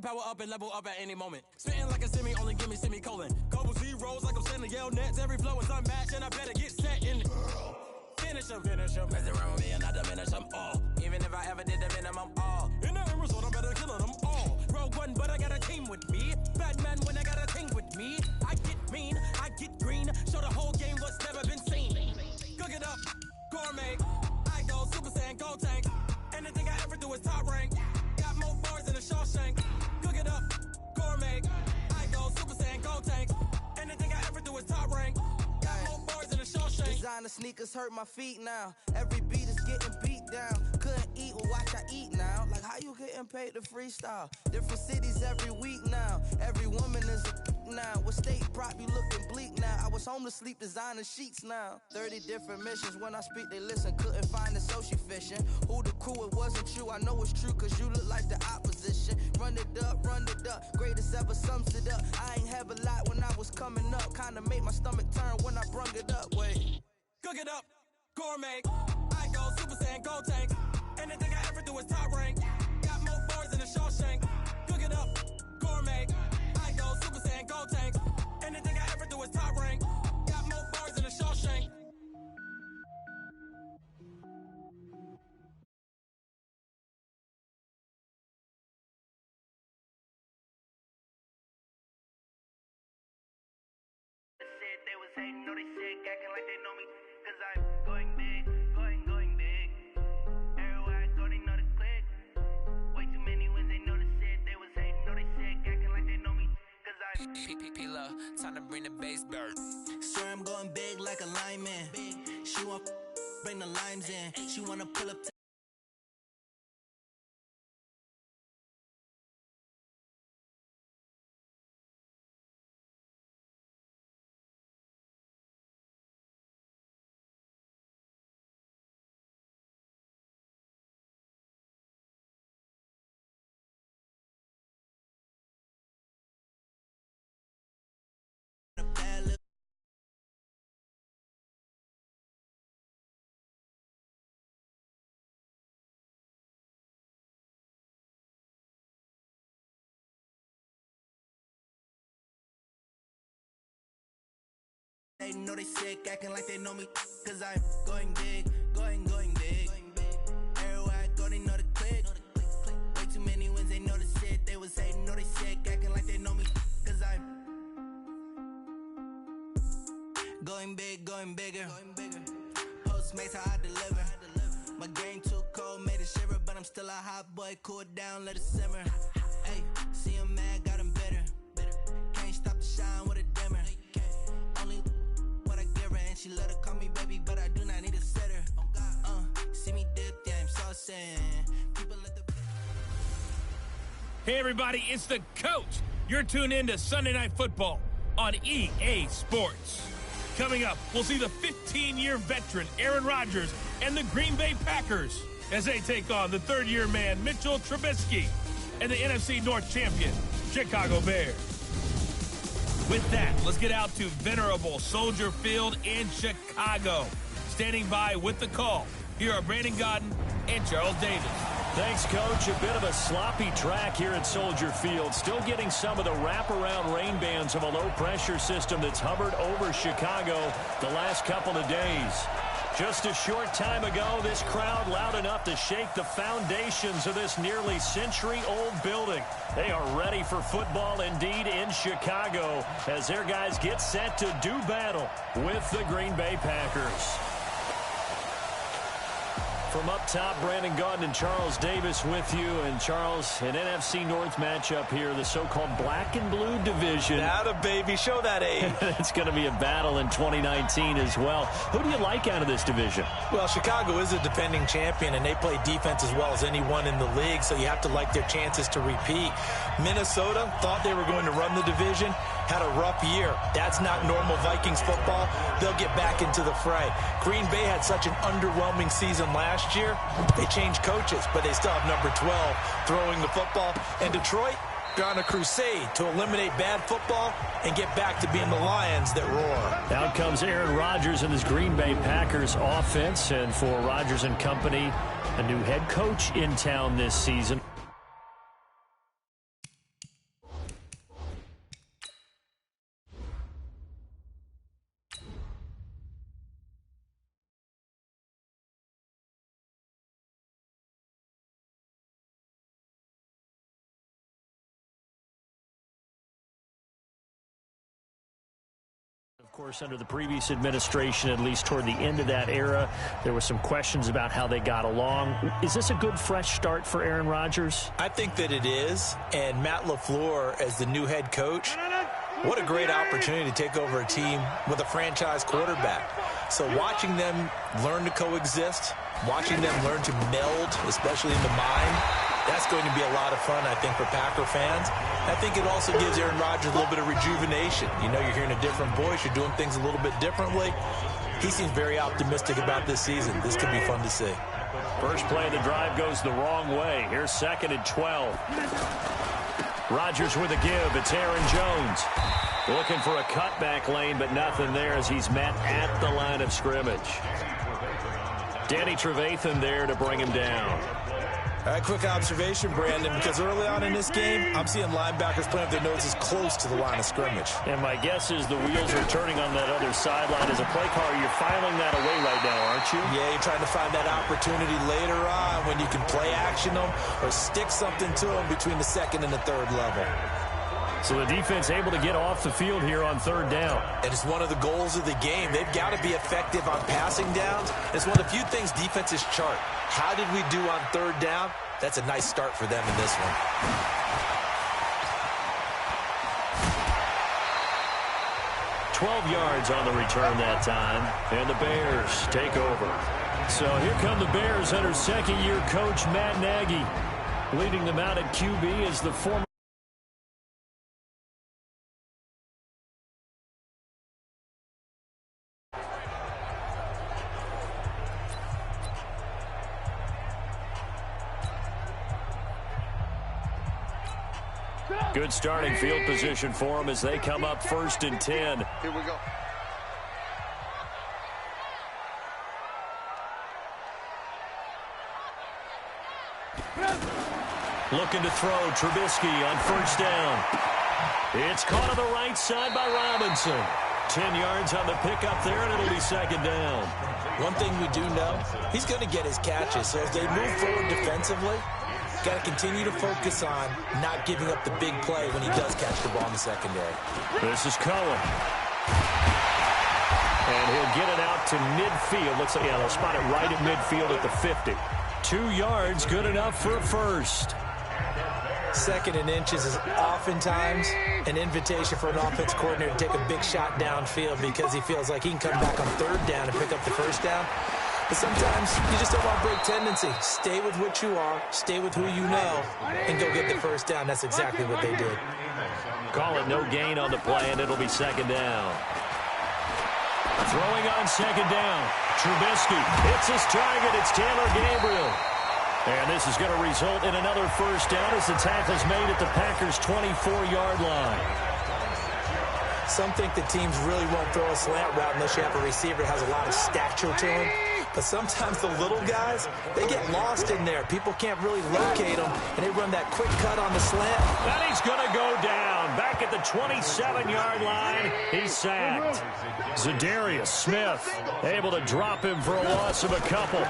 power up and level up at any moment. Spitting like a semi, only give me semicolon. Couple zeros like I'm sending yell nets. Every flow is unmatched, and I better get set in. Finish them. Mess around with me and I diminish them all. Even if I ever did the minimum, all. In the end result, I'm better killing them all. Rogue one, but I got a team with me. Batman when I got a team with me. I get mean, I get green. Show the whole game what's never been seen. Cook it up, gourmet. I go Super Saiyan, go tank. Anything I ever do is top rank. Got more bars than a Shawshank. Cook it up, gourmet. I go Super Saiyan, go tank. Anything I ever do is top rank. Got more bars than a Shawshank. Designer sneakers hurt my feet now. Every beat is getting beat down. Couldn't eat, well watch I eat now. Like how you getting paid to freestyle? Different cities every week now. Every woman is a now. What state prop you looking bleak now? I was homeless, sleep designer sheets now. 30 different missions. When I speak they listen. Couldn't find the social fishing. Who the crew, it wasn't true. I know it's true cause you look like the opposition. Run it up. Greatest ever sums it up. I ain't have a lot when I was coming up. Kinda made my stomach turn when I brung it up. Wait. Cook it up, gourmet. I go Super Saiyan, go tank. Anything I ever do is top rank. Got more bars than a Shawshank. Cook it up, gourmet. I go Super Saiyan, go tank. Anything I ever do is top rank. Got more bars than a Shawshank. They was hating, no they sick, acting like they know me. Cause I'm going big, going big. Everywhere I go, they know the click. Way too many wins, they know the shit. They was hating, no they sick, acting like they know me. Cause I'm P-P-P-Love, time to bring the bass bird. Swear I'm going big like a lineman. She want bring the limes in. She wanna pull up to they know they sick, acting like they know me. Cause I'm going big, going big. Everywhere I go, they know the click. Way too many wins, they know the shit. They was hating, know they sick, acting like they know me. Cause I'm going big, going bigger. Postmates how I deliver. My game too cold, made it shiver. But I'm still a hot boy, cool it down, let it simmer. Hey, see him mad, got him bitter. Can't stop the shine with a dimmer. Only what I give her, and she let her call me baby, but I do not need a sitter. See me dip, yeah, I'm so sad. People let the Hey everybody, it's the coach. You're tuned in to Sunday Night Football on EA Sports. Coming up, we'll see the 15-year veteran Aaron Rodgers and the Green Bay Packers as they take on the third-year man Mitchell Trubisky and the NFC North champion Chicago Bears. With that, let's get out to venerable Soldier Field in Chicago. Standing by with the call, here are Brandon Gaudin and Charles Davis. Thanks, Coach. A bit of a sloppy track here at Soldier Field. Still getting some of the wraparound rain bands of a low-pressure system that's hovered over Chicago the last couple of days. Just a short time ago, this crowd loud enough to shake the foundations of this nearly century-old building. They are ready for football indeed in Chicago as their guys get set to do battle with the Green Bay Packers. From up top, Brandon Gaudin and Charles Davis with you. And Charles, an NFC North matchup here, the so-called black and blue division. Atta baby, show that age. It's going to be a battle in 2019 as well. Who do you like out of this division? Well, Chicago is a defending champion, and they play defense as well as anyone in the league, so you have to like their chances to repeat. Minnesota thought they were going to run the division, had a rough year. That's not normal Vikings football. They'll get back into the fray. Green Bay had such an underwhelming season last year. They changed coaches, but they still have number 12 throwing the football. And Detroit, they're on a crusade to eliminate bad football and get back to being the Lions that roar. Out comes Aaron Rodgers and his Green Bay Packers offense. And for Rodgers and company, a new head coach in town this season. Of course, under the previous administration, at least toward the end of that era, there were some questions about how they got along. Is this a good, fresh start for Aaron Rodgers? I think that it is, and Matt LaFleur as the new head coach, what a great opportunity to take over a team with a franchise quarterback. So watching them learn to coexist, watching them learn to meld, especially in the mind, that's going to be a lot of fun, I think, for Packer fans. I think it also gives Aaron Rodgers a little bit of rejuvenation. You know, you're hearing a different voice. You're doing things a little bit differently. He seems very optimistic about this season. This could be fun to see. First play of the drive goes the wrong way. Here's 2nd and 12. Rodgers with a give. It's Aaron Jones. Looking for a cutback lane, but nothing there as he's met at the line of scrimmage. Danny Trevathan there to bring him down. All right, quick observation, Brandon, because early on in this game, I'm seeing linebackers playing with their noses close to the line of scrimmage. And my guess is the wheels are turning on that other sideline. As a play caller, you're filing that away right now, aren't you? Yeah, you're trying to find that opportunity later on when you can play action them or stick something to them between the 2nd and the 3rd level. So the defense able to get off the field here on 3rd down. And it's one of the goals of the game. They've got to be effective on passing downs. It's one of the few things defenses chart. How did we do on 3rd down? That's a nice start for them in this one. $12 yards on the return that time, and the Bears take over. So here come the Bears under second-year coach Matt Nagy. Leading them out at QB is the former good starting field position for them as they come up 1st and 10. Here we go. Looking to throw Trubisky on 1st down. It's caught on the right side by Robinson. 10 yards on the pickup there, and it'll be 2nd down. One thing we do know, he's going to get his catches. So as they move forward defensively, got to continue to focus on not giving up the big play when he does catch the ball in the secondary. This is Cohen. And he'll get it out to midfield. Looks like, yeah, they'll spot it right at midfield at the 50. 2 yards, good enough for a first. 2nd and inches is oftentimes an invitation for an offense coordinator to take a big shot downfield because he feels like he can come back on 3rd down and pick up the 1st down. But sometimes you just don't want break tendency. Stay with what you are, stay with who you know, and go get the 1st down. That's exactly what they did. Call it no gain on the play, and it'll be 2nd down. Throwing on 2nd down. Trubisky hits his target. It's Taylor Gabriel. And this is going to result in another 1st down as the tackle's made at the Packers' 24-yard line. Some think that teams really won't throw a slant route unless you have a receiver that has a lot of stature to him. But sometimes the little guys, they get lost in there. People can't really locate them, and they run that quick cut on the slant. And he's going to go down. Back at the 27-yard line, he's sacked. Zadarius Smith able to drop him for a loss of a couple.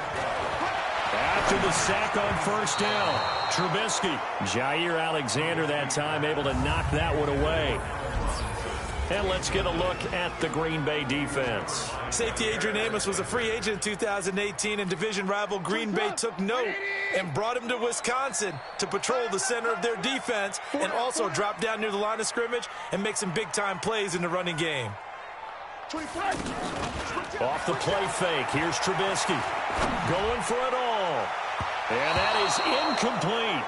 After the sack on 1st down, Trubisky. Jair Alexander that time able to knock that one away. And let's get a look at the Green Bay defense. Safety Adrian Amos was a free agent in 2018, and division rival Green Bay took note and brought him to Wisconsin to patrol the center of their defense and also drop down near the line of scrimmage and make some big-time plays in the running game. Off the play fake, here's Trubisky. Going for it all. And that is incomplete.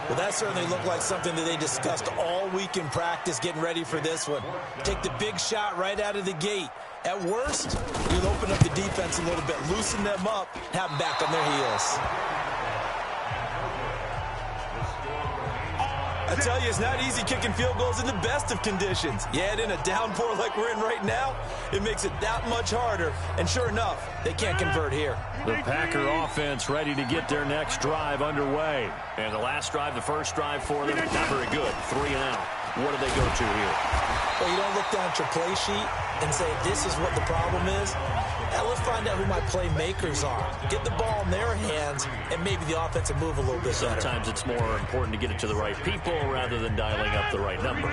Well, that certainly looked like something that they discussed all week in practice getting ready for this one. Take the big shot right out of the gate. At worst, you'll open up the defense a little bit, loosen them up, have them back on their heels. I tell you, it's not easy kicking field goals in the best of conditions. You add in a downpour like we're in right now, it makes it that much harder. And sure enough, they can't convert here. The Packer offense ready to get their next drive underway. And the last drive, the first drive for them, not very good. 3 and out. what do they go to here? Well, you don't look down at your play sheet and say, this is what the problem is. Now, let's find out who my playmakers are. Get the ball in their hands, and maybe the offense will move a little bit better. Sometimes it's more important to get it to the right people rather than dialing up the right number.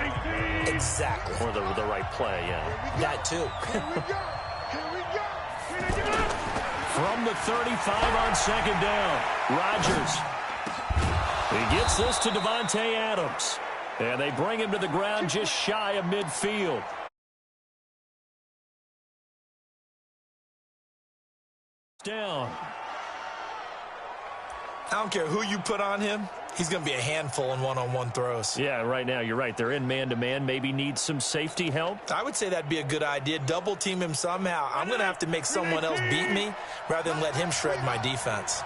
Exactly. Or the right play, yeah. That, too. From the 35 on second down, Rodgers. He gets this to Davante Adams. And they bring him to the ground just shy of midfield. Down. I don't care who you put on him. He's going to be a handful in one-on-one throws. Yeah, right now, you're right. They're in man-to-man. Maybe need some safety help. I would say that'd be a good idea. Double team him somehow. I'm going to have to make someone else beat me rather than let him shred my defense.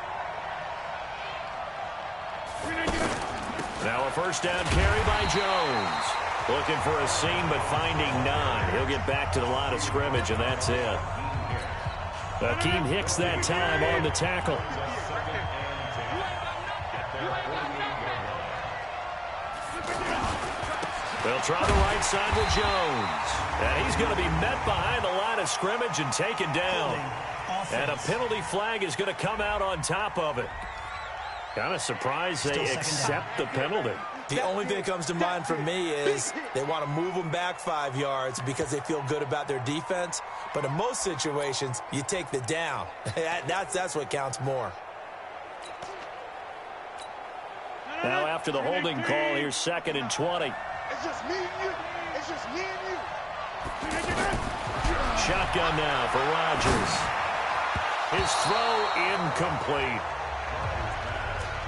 Now a first down carry by Jones. Looking for a seam, but finding none. He'll get back to the line of scrimmage, and that's it. Akeem Hicks that time on the tackle. They'll try the right side with Jones. And he's going to be met behind the line of scrimmage and taken down. And a penalty flag is going to come out on top of it. Kind of surprised they accept the penalty. The only thing that comes to mind for me is they want to move them back 5 yards because they feel good about their defense. But in most situations, you take the down. That's what counts more. Now after the holding call, here's 2nd and 20. It's just me and you. It's just me and you. Shotgun now for Rodgers. His throw incomplete.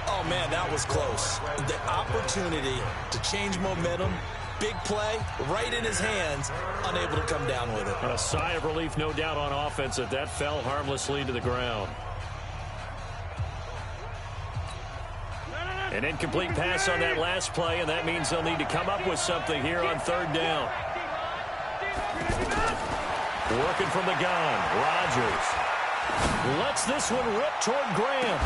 Oh, man, that was close. The opportunity to change momentum, big play, right in his hands, unable to come down with it. A sigh of relief, no doubt, on offense that fell harmlessly to the ground. An incomplete pass on that last play, and that means they'll need to come up with something here on 3rd down. Working from the gun, Rodgers lets this one rip toward Graham.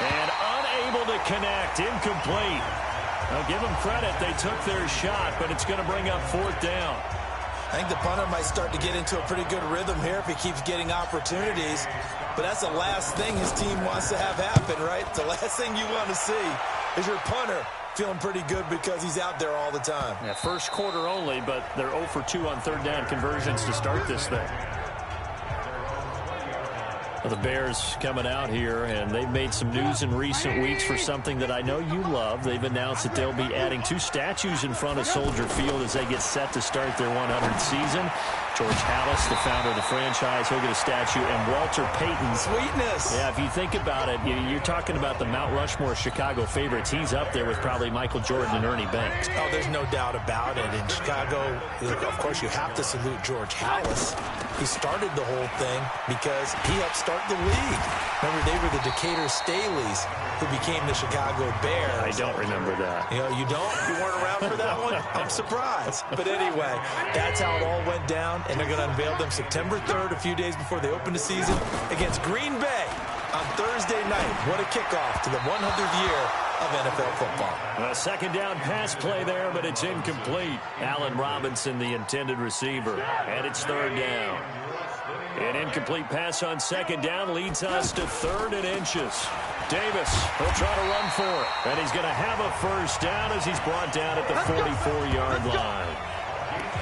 And unable to connect, incomplete. I'll give them credit, they took their shot, but it's going to bring up 4th down. I think the punter might start to get into a pretty good rhythm here if he keeps getting opportunities. But that's the last thing his team wants to have happen, right? The last thing you want to see is your punter feeling pretty good because he's out there all the time. Yeah, first quarter only, but they're 0 for 2 on 3rd down conversions to start this thing. Well, the Bears coming out here, and they've made some news in recent weeks for something that I know you love. They've announced that they'll be adding 2 statues in front of Soldier Field as they get set to start their 100th season. George Halas, the founder of the franchise, he'll get a statue, and Walter Payton. Sweetness. Yeah, if you think about it, you're talking about the Mount Rushmore Chicago favorites. He's up there with probably Michael Jordan and Ernie Banks. Oh, there's no doubt about it. In Chicago, of course, you have to salute George Halas. He started the whole thing because he helped start the league. Remember, they were the Decatur Staleys who became the Chicago Bears. I don't remember that. You know, you don't? You weren't around for that one? I'm surprised. But anyway, that's how it all went down, and they're going to unveil them September 3rd, a few days before they open the season, against Green Bay on Thursday night. What a kickoff to the 100th year of NFL football. A 2nd down pass play there, but it's incomplete. Allen Robinson, the intended receiver, and it's 3rd down. An incomplete pass on 2nd down leads us to 3rd and inches. Davis will try to run for it, and he's going to have a first down as he's brought down at the 44-yard line.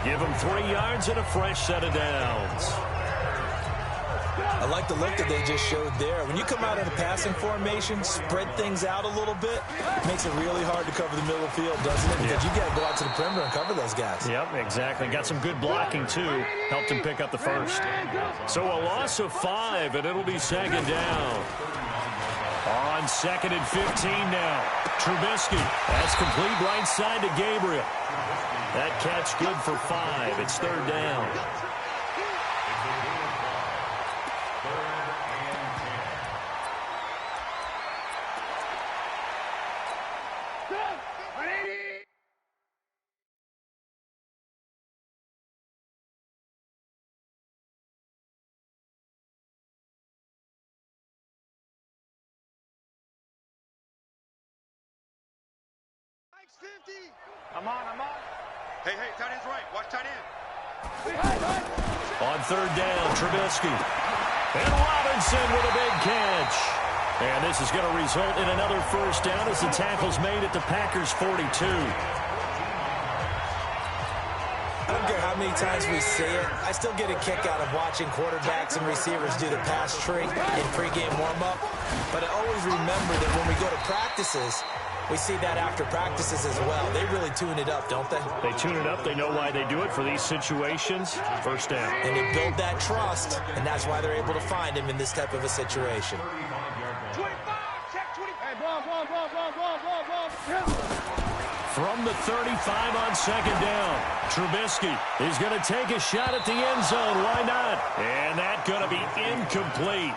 Give him 3 yards and a fresh set of downs. I like the look that they just showed there. When you come out in a passing formation, spread things out a little bit, makes it really hard to cover the middle of the field, doesn't it? Because you got to go out to the perimeter and cover those guys. Yep, exactly. Got some good blocking, too. Helped him pick up the first. So a loss of 5, and it'll be 2nd down. On 2nd and 15 now. Trubisky. That's complete right side to Gabriel. That catch good for 5. It's 3rd down. I'm on. Hey, tight end's right. Watch tight end. On third down, Trubisky. And Robinson with a big catch. And this is going to result in another first down as the tackle's made at the Packers' 42. I don't care how many times we see it. I still get a kick out of watching quarterbacks and receivers do the pass tree in pregame warm-up. But I always remember that when we go to practices, we see that after practices as well. They really tune it up, don't they? They tune it up. They know why they do it for these situations. First down. And they build that trust, and that's why they're able to find him in this type of a situation. 25, check 20. Hey, ball. From the 35 on second down, Trubisky is going to take a shot at the end zone. Why not? And that's going to be incomplete.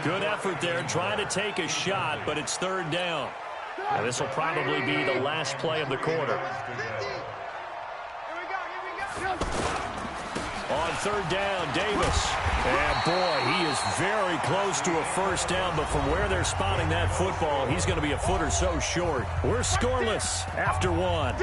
Good effort there trying to take a shot, but it's third down. Now, this will probably be the last play of the quarter. On third down, Davis. And, boy, he is very close to a first down, but from where they're spotting that football, he's going to be a foot or so short. We're scoreless after one.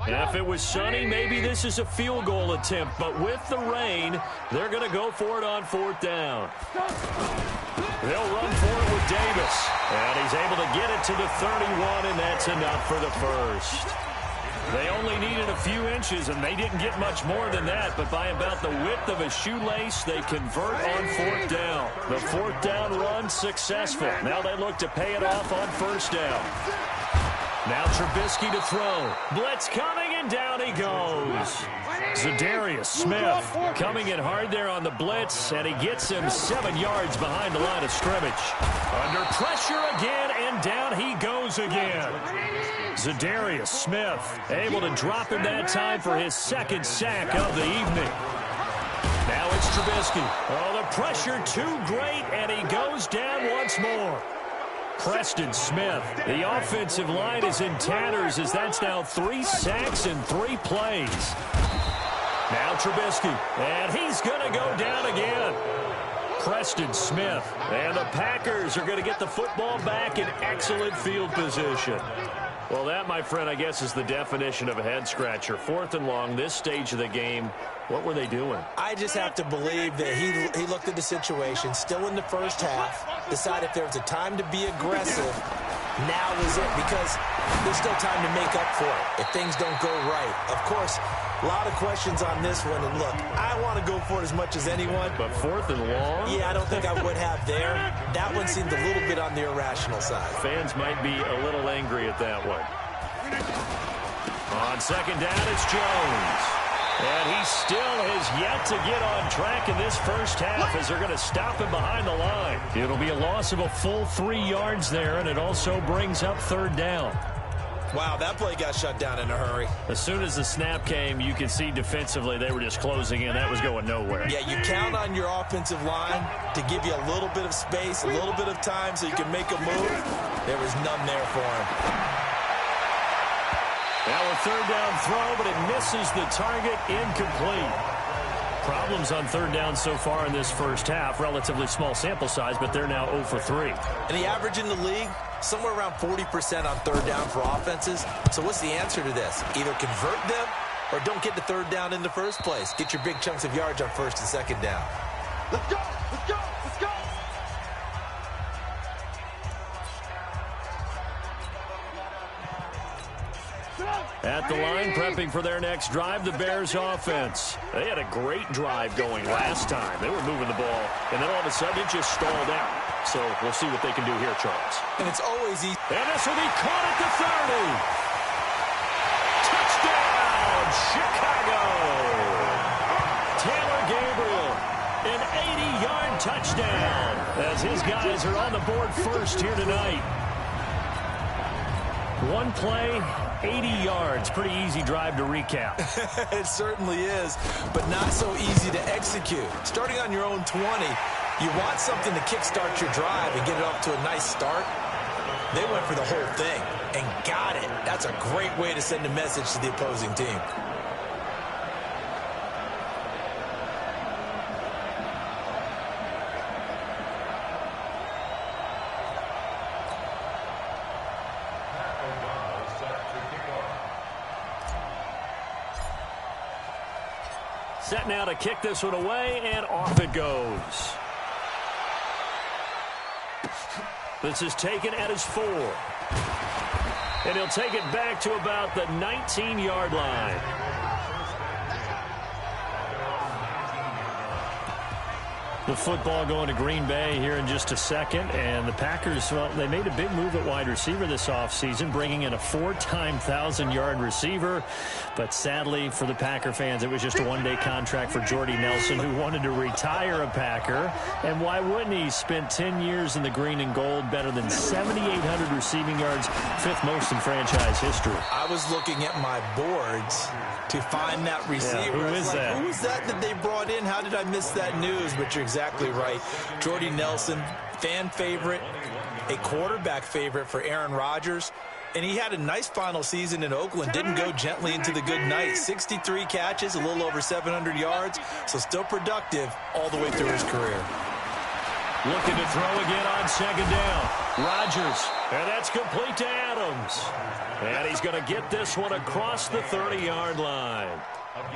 If it was sunny, maybe this is a field goal attempt. But with the rain, they're going to go for it on fourth down. They'll run for it with Davis. And he's able to get it to the 31, and that's enough for the first. They only needed a few inches, and they didn't get much more than that. But by about the width of a shoelace, they convert on fourth down. The fourth down run successful. Now they look to pay it off on first down. Now Trubisky to throw. Blitz coming, and down he goes. Za'Darius Smith coming in hard there on the blitz, and he gets him 7 yards behind the line of scrimmage. Under pressure again, and down he goes again. Za'Darius Smith able to drop him that time for his second sack of the evening. Now it's Trubisky. Oh, the pressure too great, and he goes down once more. Preston Smith. The offensive line is in tatters as that's now 3 sacks in 3 plays. Now Trubisky, and he's going to go down again. Preston Smith. And the Packers are going to get the football back in excellent field position. Well, that, my friend, I guess is the definition of a head-scratcher. 4th and long, this stage of the game. What were they doing? I just have to believe that he looked at the situation, still in the first half, decided if there was a time to be aggressive, now is it, because there's still time to make up for it if things don't go right. Of course, a lot of questions on this one, and look, I want to go for it as much as anyone. But 4th and long? Yeah, I don't think I would have there. That one seemed a little bit on the irrational side. Fans might be a little angry at that one. On second down, it's Jones. And he still has yet to get on track in this first half as they're going to stop him behind the line. It'll be a loss of a full 3 yards there, and it also brings up third down. Wow, that play got shut down in a hurry. As soon as the snap came, you could see defensively they were just closing in. That was going nowhere. Yeah, you count on your offensive line to give you a little bit of space, a little bit of time so you can make a move. There was none there for him. Now a third down throw, but it misses the target, incomplete. Problems on third down so far in this first half. Relatively small sample size, but they're now 0 for 3. And the average in the league, somewhere around 40% on third down for offenses. So what's the answer to this? Either convert them or don't get the third down in the first place. Get your big chunks of yards on first and second down. Let's go! Let's go! Let's go! At the line, prepping for their next drive, the Bears offense. They had a great drive going last time. They were moving the ball, and then all of a sudden it just stalled out. So we'll see what they can do here, Charles. And it's always easy. And this will be caught at the 30. Touchdown, Chicago! Taylor Gabriel, an 80-yard touchdown as his guys are on the board first here tonight. One play, 80 yards. Pretty easy drive to recap. It certainly is, but not so easy to execute. Starting on your own 20, you want something to kickstart your drive and get it off to a nice start. They went for the whole thing and got it. That's a great way to send a message to the opposing team. Set now to kick this one away, and off it goes. This is taken at his 4. And he'll take it back to about the 19-yard line. The football going to Green Bay here in just a second. And the Packers, well, they made a big move at wide receiver this offseason, bringing in a 4-time 1,000-yard receiver. But sadly for the Packer fans, it was just a one-day contract for Jordy Nelson, who wanted to retire a Packer. And why wouldn't he? Spent 10 years in the green and gold, better than 7,800 receiving yards, 5th most in franchise history. I was looking at my boards to find that receiver. Yeah, who is that? Who is that they brought in? How did I miss that news? But you're exactly right. Jordy Nelson, fan favorite, a quarterback favorite for Aaron Rodgers. And he had a nice final season in Oakland. Didn't go gently into the good night. 63 catches, a little over 700 yards. So still productive all the way through his career. Looking to throw again on second down. Rodgers. And that's complete to Adams. And he's going to get this one across the 30-yard line.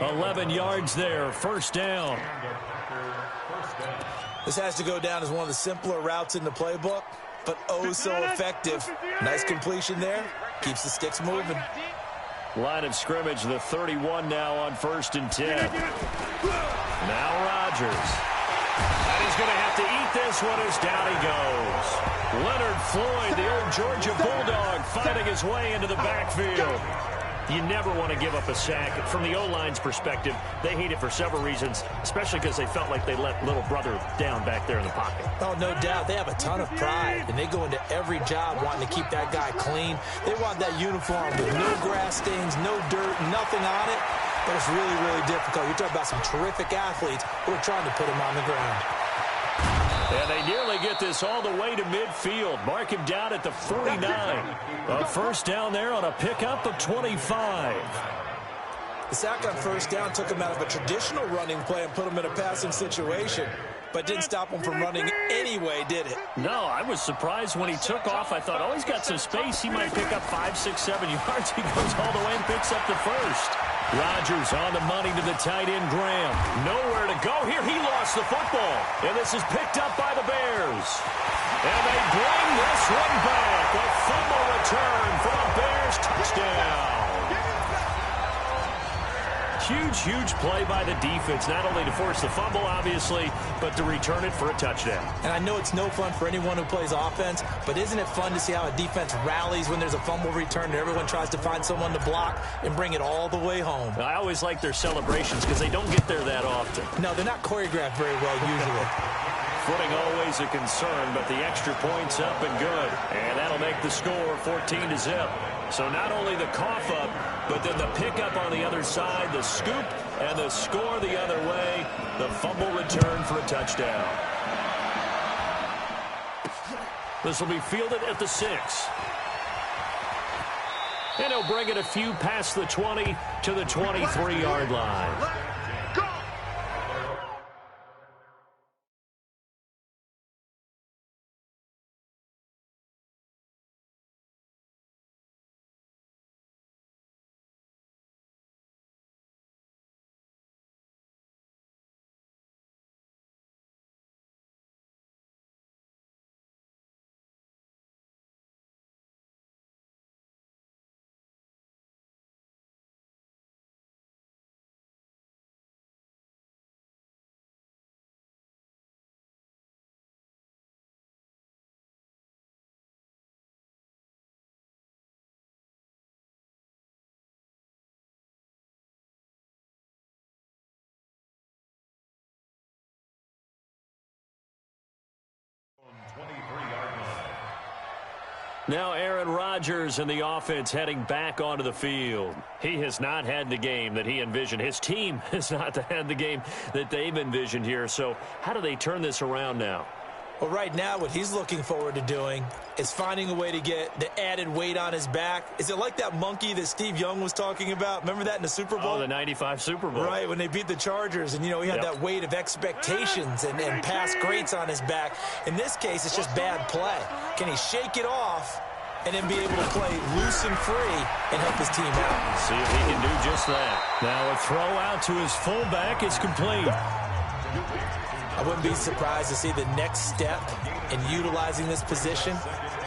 11 yards there. First down. This has to go down as one of the simpler routes in the playbook, but oh so effective. Nice completion there. Keeps the sticks moving. Line of scrimmage, the 31 now on 1st and 10. Now Rodgers. And he's going to have to eat this one as down he goes. Leonard Floyd, the old Georgia Bulldog, fighting his way into the backfield. You never want to give up a sack. From the O-line's perspective, they hate it for several reasons, especially because they felt like they let little brother down back there in the pocket. Oh, no doubt. They have a ton of pride, and they go into every job wanting to keep that guy clean. They want that uniform with no grass stains, no dirt, nothing on it. But it's really, really difficult. You're talking about some terrific athletes who are trying to put him on the ground. And they nearly get this all the way to midfield. Mark him down at the 49. A first down there on a pickup of 25. The sack on first down took him out of a traditional running play and put him in a passing situation, but didn't stop him from running anyway, did it? No, I was surprised when he took off. I thought, oh, he's got some space. He might pick up 5, 6, 7 yards. He goes all the way and picks up the first. Rodgers on the money to the tight end, Graham. Nowhere to go here. He lost the football. And this is picked up by the Bears. And they bring this one back. A fumble return for a Bears touchdown. Huge play by the defense, not only to force the fumble, obviously, but to return it for a touchdown. And I know it's no fun for anyone who plays offense, but isn't it fun to see how a defense rallies when there's a fumble return and everyone tries to find someone to block and bring it all the way home? I always like their celebrations because they don't get there that often. No, they're not choreographed very well usually. Footing always a concern, but the extra point's up and good. And that'll make the score 14-0. So not only the cough up, but then the pickup on the other side, the scoop, and the score the other way. The fumble return for a touchdown. This will be fielded at the 6. And he'll bring it a few past the 20 to the 23-yard line. Now Aaron Rodgers and the offense heading back onto the field. He has not had the game that he envisioned. His team has not had the game that they've envisioned here. So how do they turn this around now? Well, right now, what he's looking forward to doing is finding a way to get the added weight on his back. Is it like that monkey that Steve Young was talking about? Remember that in the Super Bowl? Oh, the 95 Super Bowl. Right, when they beat the Chargers, and, he had that weight of expectations and past greats on his back. In this case, it's just bad play. Can he shake it off and then be able to play loose and free and help his team out? See if he can do just that. Now a throw out to his fullback is complete. I wouldn't be surprised to see the next step in utilizing this position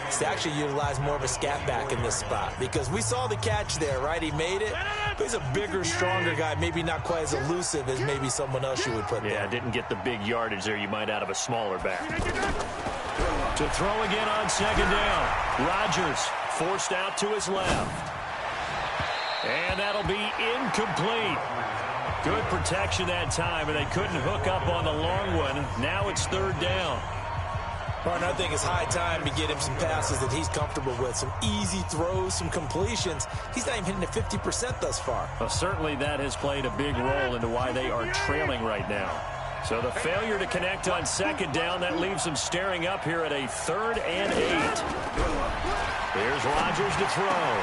is to actually utilize more of a scat back in this spot, because we saw the catch there, right? He made it, but he's a bigger, stronger guy, maybe not quite as elusive as maybe someone else you would put there. Yeah, didn't get the big yardage there you might out of a smaller back. To throw again on second down. Rodgers forced out to his left. And that'll be incomplete. Good protection that time, and they couldn't hook up on the long one. Now it's third down. Martin, I think it's high time to get him some passes that he's comfortable with. Some easy throws, some completions. He's not even hitting at 50% thus far. Well, certainly that has played a big role into why they are trailing right now. So the failure to connect on second down, that leaves them staring up here at a 3rd and 8. Here's Rodgers to throw.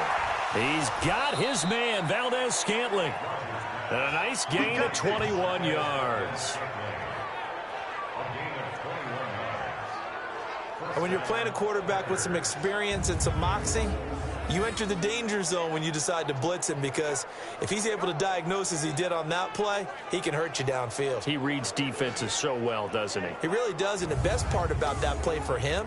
He's got his man, Valdez-Scantling. And a nice gain of 21 yards. And when you're playing a quarterback with some experience and some moxie, you enter the danger zone when you decide to blitz him, because if he's able to diagnose as he did on that play, he can hurt you downfield. He reads defenses so well, doesn't he? He really does, and the best part about that play for him,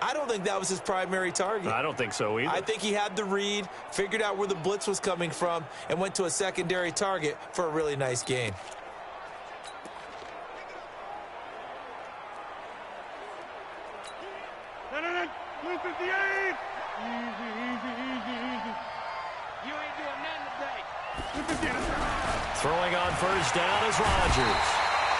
I don't think that was his primary target. I don't think so either. I think he had the read, figured out where the blitz was coming from, and went to a secondary target for a really nice gain. Blue 58. Easy. You ain't doing nothing today. Throwing on first down is Rodgers.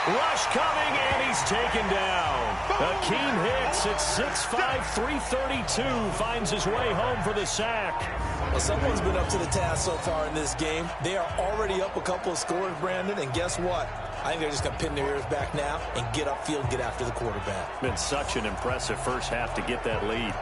Rush coming, and he's taken down. Akeem Hicks at 6'5", 332 finds his way home for the sack. Well, someone's been up to the task so far in this game. They are already up a couple of scores, Brandon, and guess what? I think they're just going to pin their ears back now and get upfield and get after the quarterback. Been such an impressive first half to get that lead.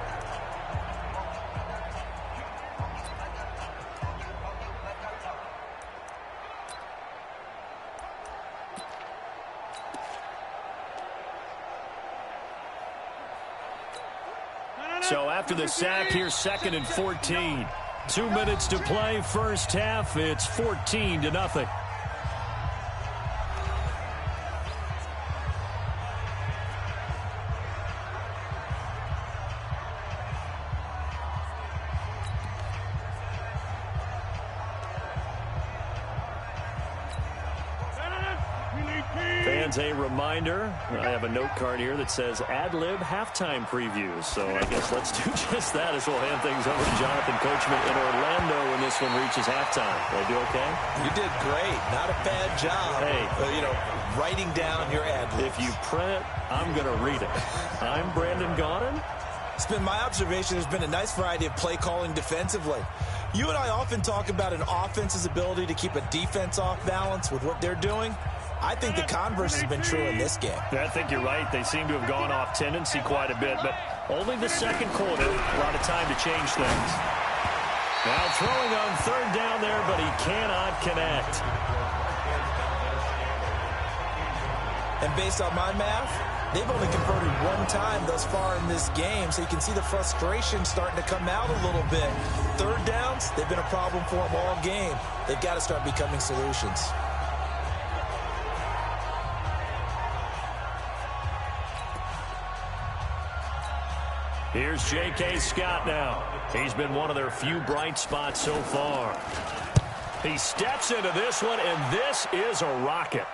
So after the sack, here's 2nd and 14. 2 minutes to play, first half. It's 14-0. Fans, a reminder, I have a note card here that says ad-lib halftime previews. So I guess let's do just that as we'll hand things over to Jonathan Coachman in Orlando when this one reaches halftime. Did I do okay? You did great. Not a bad job. Hey. Writing down your ad-libs. If you print, I'm going to read it. I'm Brandon Gaudin. It's been my observation there's been a nice variety of play calling defensively. You and I often talk about an offense's ability to keep a defense off balance with what they're doing. I think the converse has been true in this game. I think you're right. They seem to have gone off tendency quite a bit, but only the second quarter. A lot of time to change things. Now throwing on third down there, but he cannot connect. And based on my math, they've only converted one time thus far in this game, so you can see the frustration starting to come out a little bit. Third downs, they've been a problem for them all game. They've got to start becoming solutions. Here's J.K. Scott now. He's been one of their few bright spots so far. He steps into this one, and this is a rocket.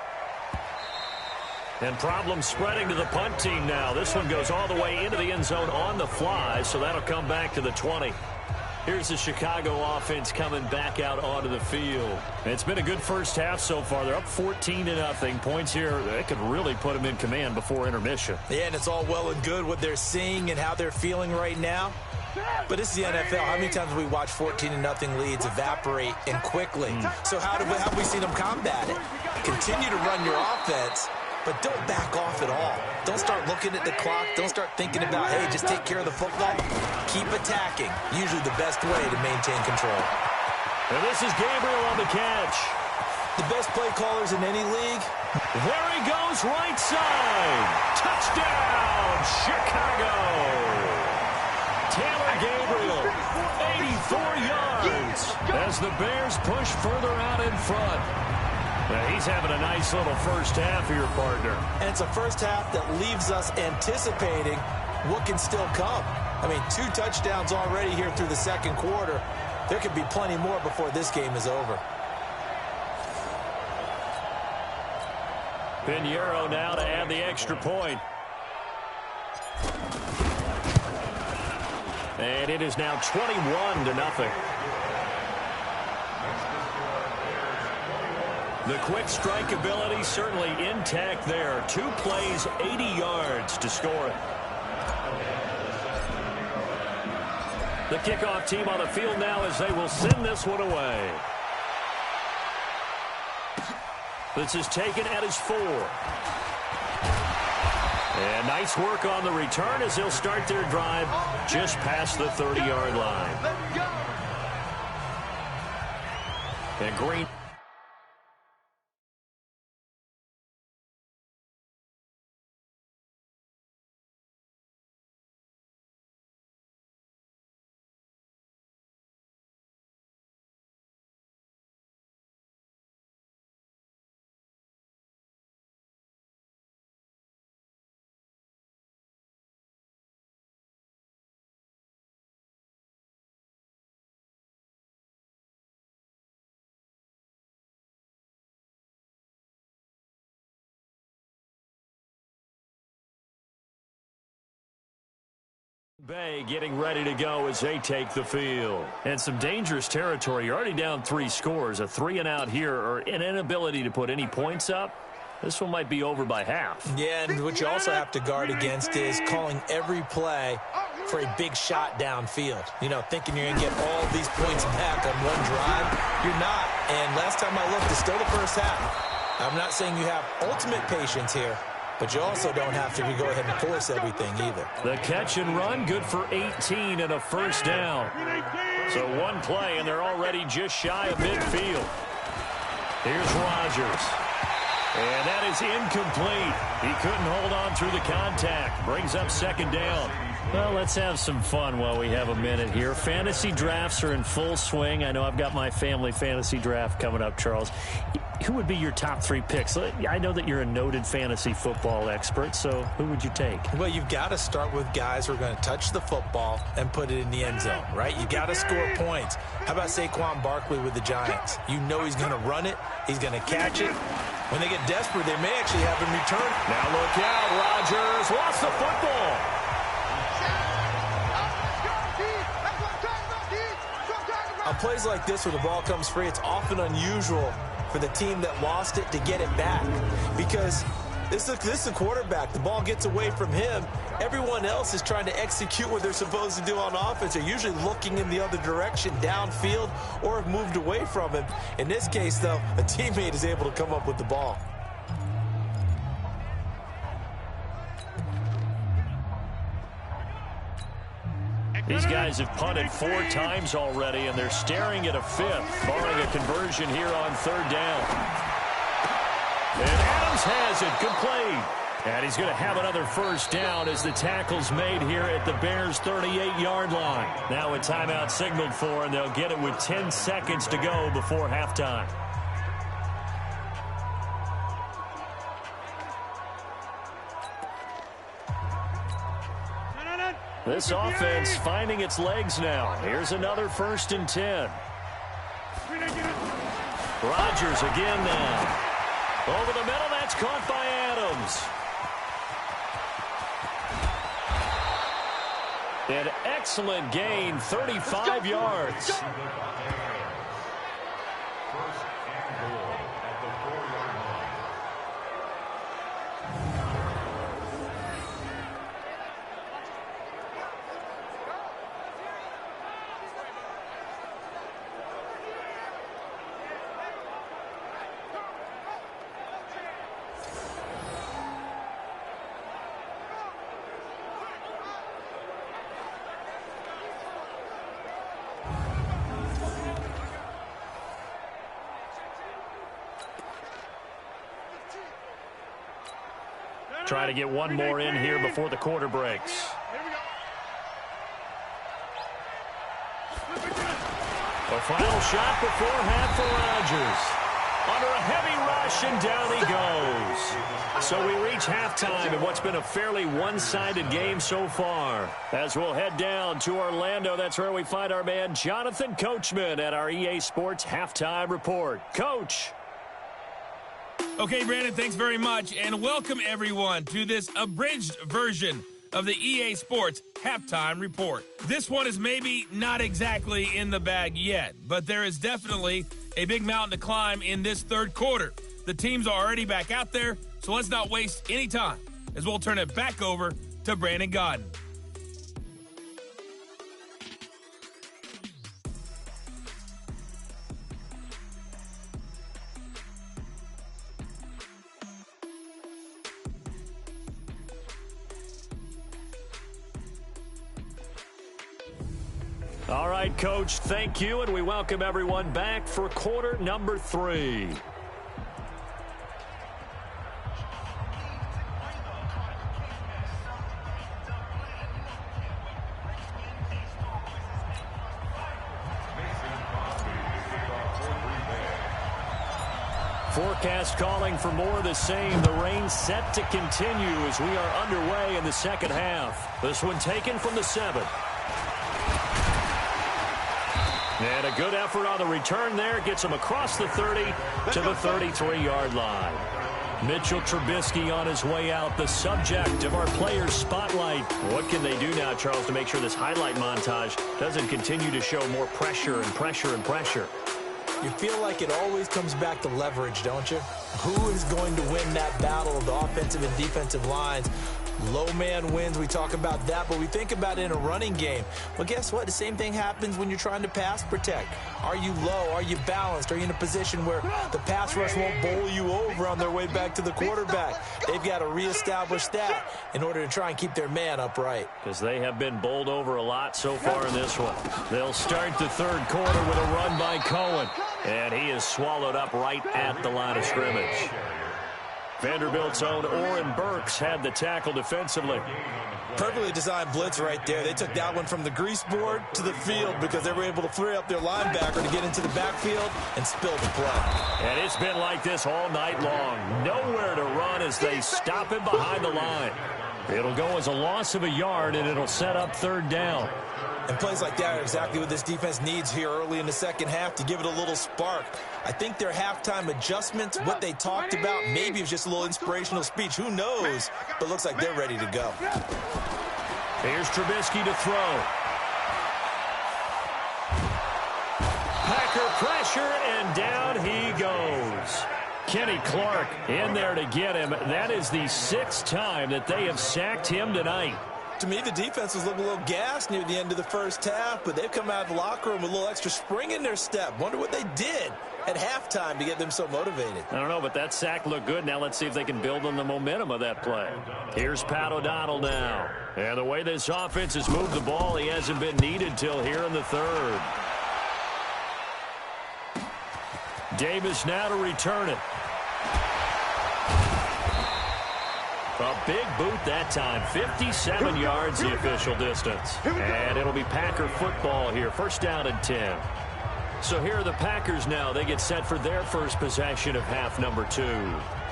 And problems spreading to the punt team now. This one goes all the way into the end zone on the fly, so that'll come back to the 20. Here's the Chicago offense coming back out onto the field. It's been a good first half so far. They're up 14-0. Points here, they could really put them in command before intermission. Yeah, and it's all well and good what they're seeing and how they're feeling right now. But this is the NFL. How many times have we watched 14-0 leads evaporate and quickly? So how have we seen them combat it? Continue to run your offense but don't back off at all. Don't start looking at the clock. Don't start thinking about, hey, just take care of the football. Keep attacking. Usually the best way to maintain control. And this is Gabriel on the catch. The best play callers in any league. There he goes, right side. Touchdown, Chicago. Taylor Gabriel, 84 yards as the Bears push further out in front. Now, he's having a nice little first half here, partner. And it's a first half that leaves us anticipating what can still come. I mean, 2 touchdowns already here through the second quarter. There could be plenty more before this game is over. Pinheiro now to add the extra point. And it is now 21-0. The quick strike ability certainly intact there. 2 plays, 80 yards to score it. The kickoff team on the field now as they will send this one away. This is taken at his 4. And nice work on the return as they'll start their drive just past the 30-yard line. And Green. Bay getting ready to go as they take the field. And some dangerous territory. You're already down 3 scores. A 3-and-out here or an inability to put any points up. This one might be over by half. Yeah, and what you also have to guard against is calling every play for a big shot downfield. You know, thinking you're going to get all these points back on one drive. You're not. And last time I looked, it's still the first half. I'm not saying you have ultimate patience here, but you also don't have to go ahead and force everything either. The catch and run, good for 18 and a first down. So 1 play, and they're already just shy of midfield. Here's Rodgers. And that is incomplete. He couldn't hold on through the contact. Brings up 2nd down. Well, let's have some fun while we have a minute here. Fantasy drafts are in full swing. I know I've got my family fantasy draft coming up, Charles. Who would be your top 3 picks? I know that you're a noted fantasy football expert, so who would you take? Well, you've got to start with guys who are going to touch the football and put it in the end zone, right? You got to score points. How about Saquon Barkley with the Giants? You know he's going to run it. He's going to catch it. When they get desperate, they may actually have him return. Now look out, Rodgers lost the football. On plays like this where the ball comes free, it's often unusual for the team that lost it to get it back, because this is a quarterback. The ball gets away from him. Everyone else is trying to execute what they're supposed to do on offense. They're usually looking in the other direction, downfield, or have moved away from him. In this case, though, a teammate is able to come up with the ball. These guys have punted 4 times already, and they're staring at a 5th, barring a conversion here on 3rd down. And Adams has it, complete. And he's going to have another first down as the tackle's made here at the Bears' 38-yard line. Now a timeout signaled for, and they'll get it with 10 seconds to go before halftime. This offense finding its legs now. Here's another 1st and 10. Rodgers again now. Over the middle, that's caught by Adams. An excellent gain, 35 yards. Trying to get one more in here before the quarter breaks. The final shot before half for Rodgers. Under a heavy rush, and down he goes. So we reach halftime in what's been a fairly one-sided game so far. As we'll head down to Orlando, that's where we find our man Jonathan Coachman at our EA Sports Halftime Report. Coach. Okay, Brandon, thanks very much, and welcome everyone to this abridged version of the EA Sports Halftime Report. This one is maybe not exactly in the bag yet, but there is definitely a big mountain to climb in this third quarter. The teams are already back out there, so let's not waste any time as we'll turn it back over to Brandon Gaudin. All right, Coach, thank you, and we welcome everyone back for quarter number 3. Forecast calling for more of the same. The rain set to continue as we are underway in the second half. This one taken from the 7. And a good effort on the return there. Gets him across the 30 to the 33-yard line. Mitchell Trubisky on his way out, the subject of our players' spotlight. What can they do now, Charles, to make sure this highlight montage doesn't continue to show more pressure and pressure and pressure? You feel like it always comes back to leverage, don't you? Who is going to win that battle of the offensive and defensive lines? Low man wins. We talk about that, but we think about it in a running game. Well, guess what? The same thing happens when you're trying to pass protect. Are you low? Are you balanced? Are you in a position where the pass rush won't bowl you over on their way back to the quarterback? They've got to reestablish that in order to try and keep their man upright. Because they have been bowled over a lot so far in this one. They'll start the third quarter with a run by Cohen. And he is swallowed up right at the line of scrimmage. Vanderbilt's own Oren Burks had the tackle defensively. Perfectly designed blitz right there. They took that one from the grease board to the field because they were able to free up their linebacker to get into the backfield and spill the play. And it's been like this all night long. Nowhere to run as they stop him behind the line. It'll go as a loss of a yard, and it'll set up third down. And plays like that are exactly what this defense needs here early in the second half to give it a little spark. I think their halftime adjustments, what they talked about, maybe it was just a little inspirational speech. Who knows? But looks like they're ready to go. Here's Trubisky to throw. Packer pressure, and down he goes. Kenny Clark in there to get him. That is the 6th time that they have sacked him tonight. To me, the defense was looking a little gassed near the end of the first half, but they've come out of the locker room with a little extra spring in their step. Wonder what they did at halftime to get them so motivated. I don't know, but that sack looked good. Now let's see if they can build on the momentum of that play. Here's Pat O'Donnell now. And the way this offense has moved the ball, he hasn't been needed till here in the third. Davis now to return it. A big boot that time. 57 yards the official distance. And it'll be Packer football here. First down and 10. So here are the Packers now. They get set for their first possession of half number 2.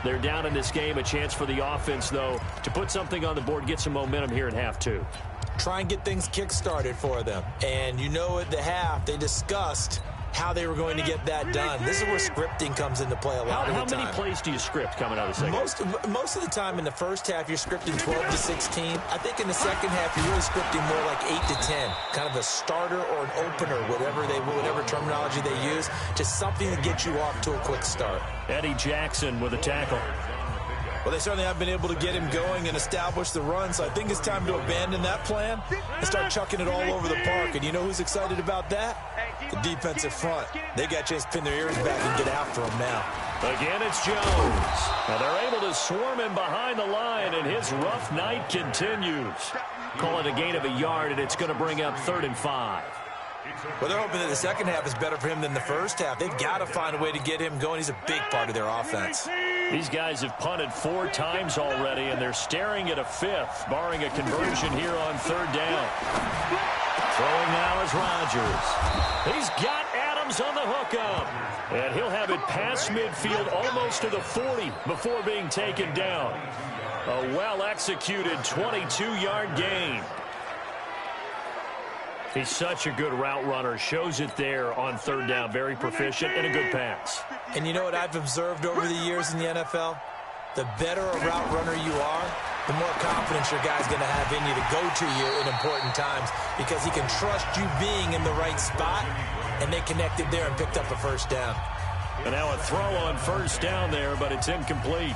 They're down in this game. A chance for the offense, though, to put something on the board, get some momentum here in half 2. Try and get things kick-started for them. And you know at the half, they discussed how they were going to get that done. This is where scripting comes into play a lot of the time. How many plays do you script coming out of the second? Most of the time in the first half, you're scripting 12 to 16. I think in the second half, you're really scripting more like 8 to 10. Kind of a starter or an opener, whatever terminology they use. Just something to get you off to a quick start. Eddie Jackson with a tackle. Well, they certainly have been able to get him going and establish the run, so I think it's time to abandon that plan and start chucking it all over the park. And you know who's excited about that? The defensive front. They got a chance to pin their ears back and get after him now. Again, it's Jones. And they're able to swarm him behind the line, and his rough night continues. Call it a gain of a yard, and it's going to bring up 3rd and 5. Well, they're hoping that the second half is better for him than the first half. They've got to find a way to get him going. He's a big part of their offense. These guys have punted 4 times already, and they're staring at a 5th, barring a conversion here on 3rd down. Throwing now is Rodgers. He's got Adams on the hookup. And he'll have it past midfield almost to the 40 before being taken down. A well-executed 22-yard gain. He's such a good route runner. Shows it there on 3rd down. Very proficient and a good pass. And you know what I've observed over the years in the NFL? The better a route runner you are, the more confidence your guy's going to have in you to go to you in important times because he can trust you being in the right spot, and they connected there and picked up a 1st down. And now a throw on 1st down there, but it's incomplete.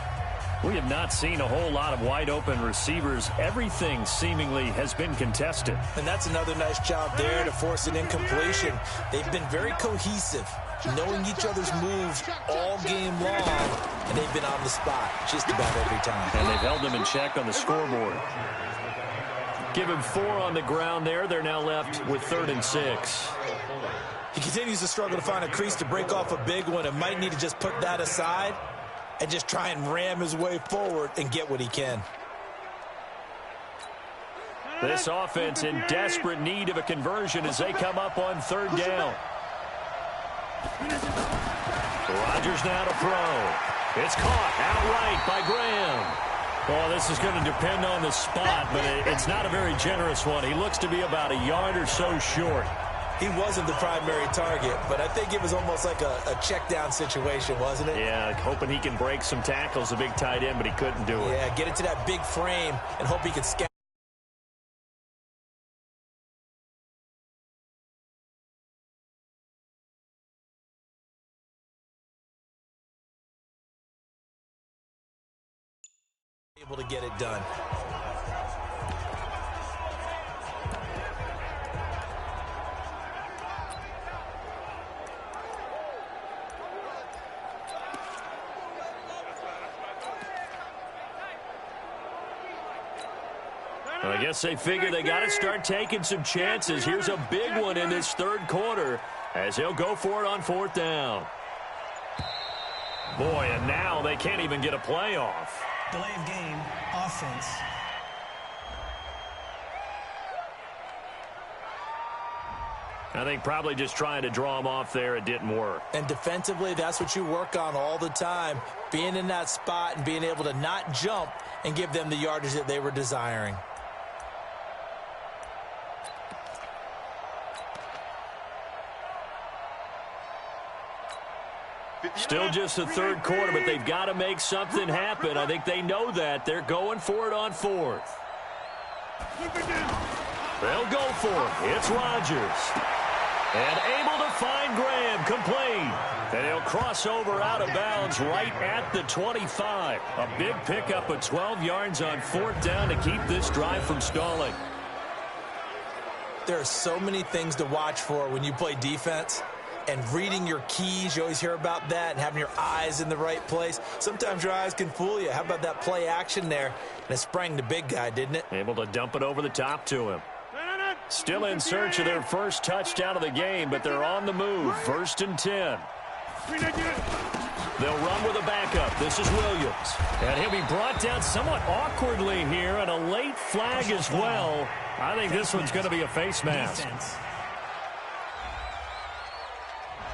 We have not seen a whole lot of wide-open receivers. Everything seemingly has been contested. And that's another nice job there to force an incompletion. They've been very cohesive, knowing each other's moves all game long, and they've been on the spot just about every time. And they've held them in check on the scoreboard. Give him 4 on the ground there. They're now left with 3rd and 6. He continues to struggle to find a crease to break off a big one and might need to just put that aside and just try and ram his way forward and get what he can. This offense in desperate need of a conversion as they come up on 3rd down. Rodgers now to throw. It's caught outright by Graham. Well, this is going to depend on the spot, but it's not a very generous one. He looks to be about a yard or so short. He wasn't the primary target, but I think it was almost like a check down situation, wasn't it? Yeah, hoping he can break some tackles, a big tight end, but he couldn't do it. Yeah, get it to that big frame and hope he can scout. Able to get it done. I guess they figure they got to start taking some chances. Here's a big one in this 3rd quarter as he'll go for it on 4th down. Boy, and now they can't even get a play off. Delay of game, offense. I think probably just trying to draw him off there, it didn't work. And defensively, that's what you work on all the time. Being in that spot and being able to not jump and give them the yardage that they were desiring. Still just the 3rd quarter, but they've got to make something happen. I think they know that. They're going for it on 4th. They'll go for it. It's Rodgers. And able to find Graham, complete. And he'll cross over out of bounds right at the 25. A big pickup of 12 yards on 4th down to keep this drive from stalling. There are so many things to watch for when you play defense. And reading your keys, you always hear about that, and having your eyes in the right place. Sometimes your eyes can fool you. How about that play action there? And it sprang the big guy, didn't it? Able to dump it over the top to him. Still in search of their first touchdown of the game, but they're on the move. 1st and 10. They'll run with a backup. This is Williams. And he'll be brought down somewhat awkwardly here, and a late flag as well. I think this one's going to be a face mask.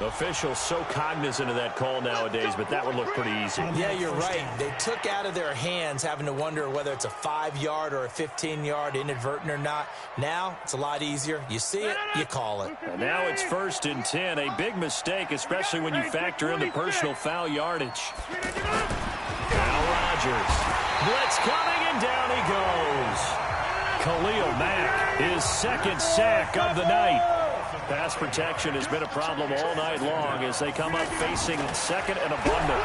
Officials so cognizant of that call nowadays, but that would look pretty easy. Yeah, you're right. They took out of their hands having to wonder whether it's a 5-yard or a 15-yard, inadvertent or not. Now, it's a lot easier. You see it, you call it. And now it's 1st and 10. A big mistake, especially when you factor in the personal foul yardage. Now Rodgers. Blitz coming, and down he goes. Khalil Mack, his 2nd sack of the night. Pass protection has been a problem all night long as they come up facing 2nd and abundant.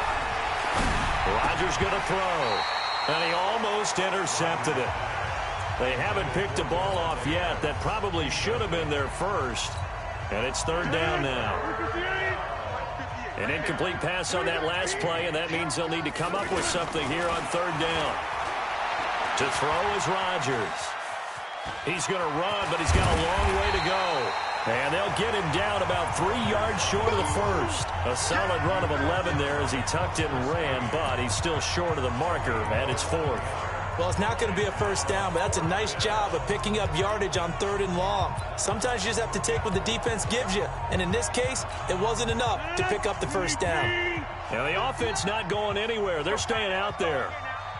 Rodgers going to throw, and he almost intercepted it. They haven't picked a ball off yet. That probably should have been their first, and it's 3rd down now. An incomplete pass on that last play, and that means they'll need to come up with something here on 3rd down. To throw is Rodgers. He's going to run, but he's got a long way to go. And they'll get him down about 3 yards short of the first. A solid run of 11 there as he tucked it and ran, but he's still short of the marker, and it's 4th. Well, it's not going to be a first down, but that's a nice job of picking up yardage on 3rd and long. Sometimes you just have to take what the defense gives you, and in this case, it wasn't enough to pick up the first down. And the offense not going anywhere. They're staying out there.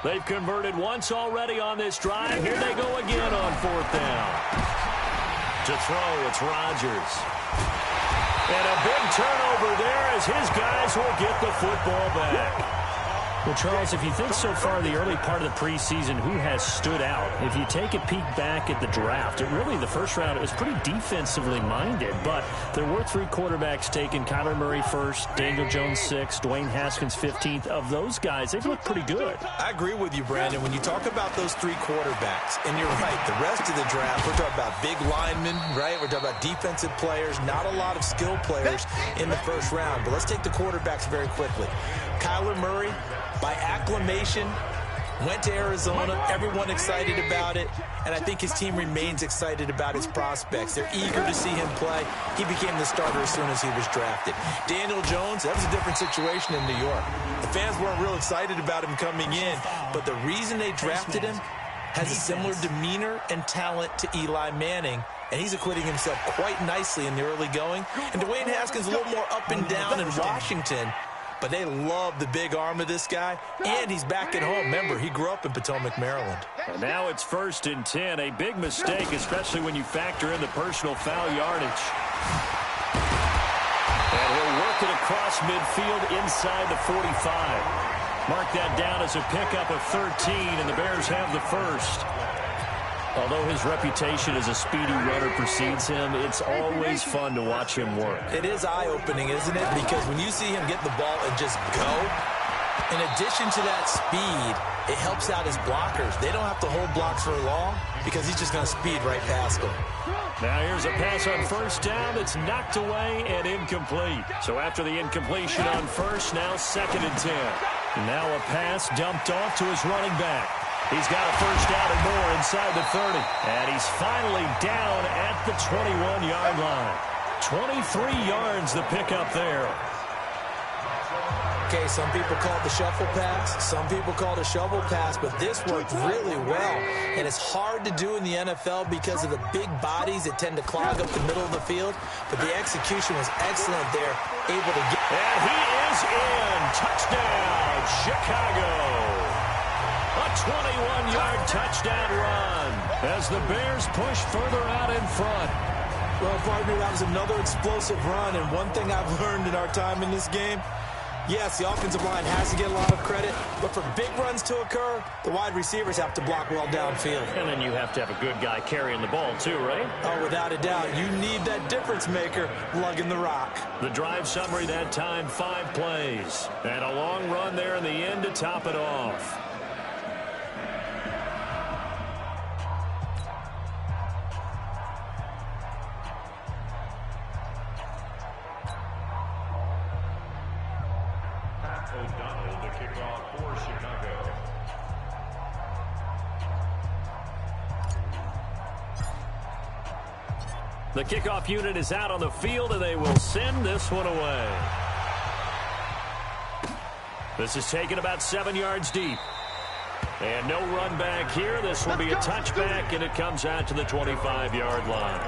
They've converted once already on this drive. Here they go again on 4th down. To throw, it's Rodgers. And a big turnover there as his guys will get the football back. Well, Charles, if you think so far the early part of the preseason, who has stood out? If you take a peek back at the draft, the first round, it was pretty defensively minded, but there were 3 quarterbacks taken. Kyler Murray first, Daniel Jones 6th, Dwayne Haskins 15th. Of those guys, they've looked pretty good. I agree with you, Brandon. When you talk about those 3 quarterbacks, and you're right, the rest of the draft, we're talking about big linemen, right? We're talking about defensive players, not a lot of skill players in the first round. But let's take the quarterbacks very quickly. Kyler Murray, by acclamation, went to Arizona. Everyone excited about it. And I think his team remains excited about his prospects. They're eager to see him play. He became the starter as soon as he was drafted. Daniel Jones, that was a different situation in New York. The fans weren't real excited about him coming in. But the reason they drafted him has a similar demeanor and talent to Eli Manning. And he's acquitting himself quite nicely in the early going. And Dwayne Haskins a little more up and down in Washington. But they love the big arm of this guy, and he's back at home. Remember, he grew up in Potomac, Maryland. And now it's 1st and 10, a big mistake, especially when you factor in the personal foul yardage. And he'll work it across midfield inside the 45. Mark that down as a pickup of 13, and the Bears have the first. Although his reputation as a speedy runner precedes him, it's always fun to watch him work. It is eye-opening, isn't it? Because when you see him get the ball and just go, in addition to that speed, it helps out his blockers. They don't have to hold blocks for long because he's just going to speed right past them. Now here's a pass on 1st down that's knocked away and incomplete. So after the incompletion on 1st, now 2nd and 10. Now a pass dumped off to his running back. He's got a first down and more inside the 30. And he's finally down at the 21-yard line. 23 yards the pickup there. Okay, some people call it the shuffle pass. Some people call it a shovel pass, but this worked really well. And it's hard to do in the NFL because of the big bodies that tend to clog up the middle of the field. But the execution was excellent there, able to get... And he is in. Touchdown, Chicago. A 21-yard touchdown run as the Bears push further out in front. Well, partner, that was another explosive run, and one thing I've learned in our time in this game, yes, the offensive line has to get a lot of credit, but for big runs to occur, the wide receivers have to block well downfield. And then you have to have a good guy carrying the ball too, right? Oh, without a doubt. You need that difference maker lugging the rock. The drive summary that time, 5 plays. And a long run there in the end to top it off. O'Donnell, the kickoff for Chicago. The kickoff unit is out on the field, and they will send this one away. This is taken about 7 yards deep. And no run back here. This will be a touchback, and it comes out to the 25-yard line.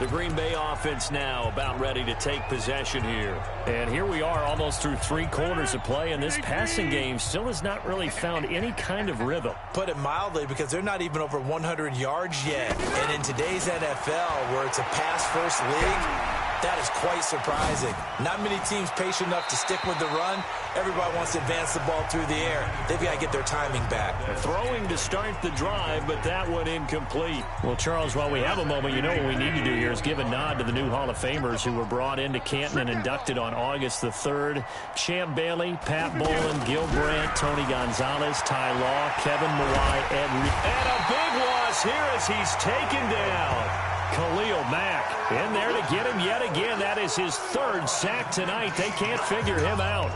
The Green Bay offense now about ready to take possession here. And here we are almost through 3 quarters of play, and this passing game still has not really found any kind of rhythm. Put it mildly, because they're not even over 100 yards yet. And in today's NFL, where it's a pass-first league, that is quite surprising. Not many teams patient enough to stick with the run. Everybody wants to advance the ball through the air. They've got to get their timing back. Throwing to start the drive, but that one incomplete. Well, Charles, while we have a moment, you know what we need to do here is give a nod to the new Hall of Famers who were brought into Canton and inducted on August the 3rd. Champ Bailey, Pat Bowlen, Gil Brandt, Tony Gonzalez, Ty Law, Kevin Mawai, Ed Reed. And a big loss here as he's taken down. Khalil Mack in there to get him yet again. That is his 3rd sack tonight. They can't figure him out.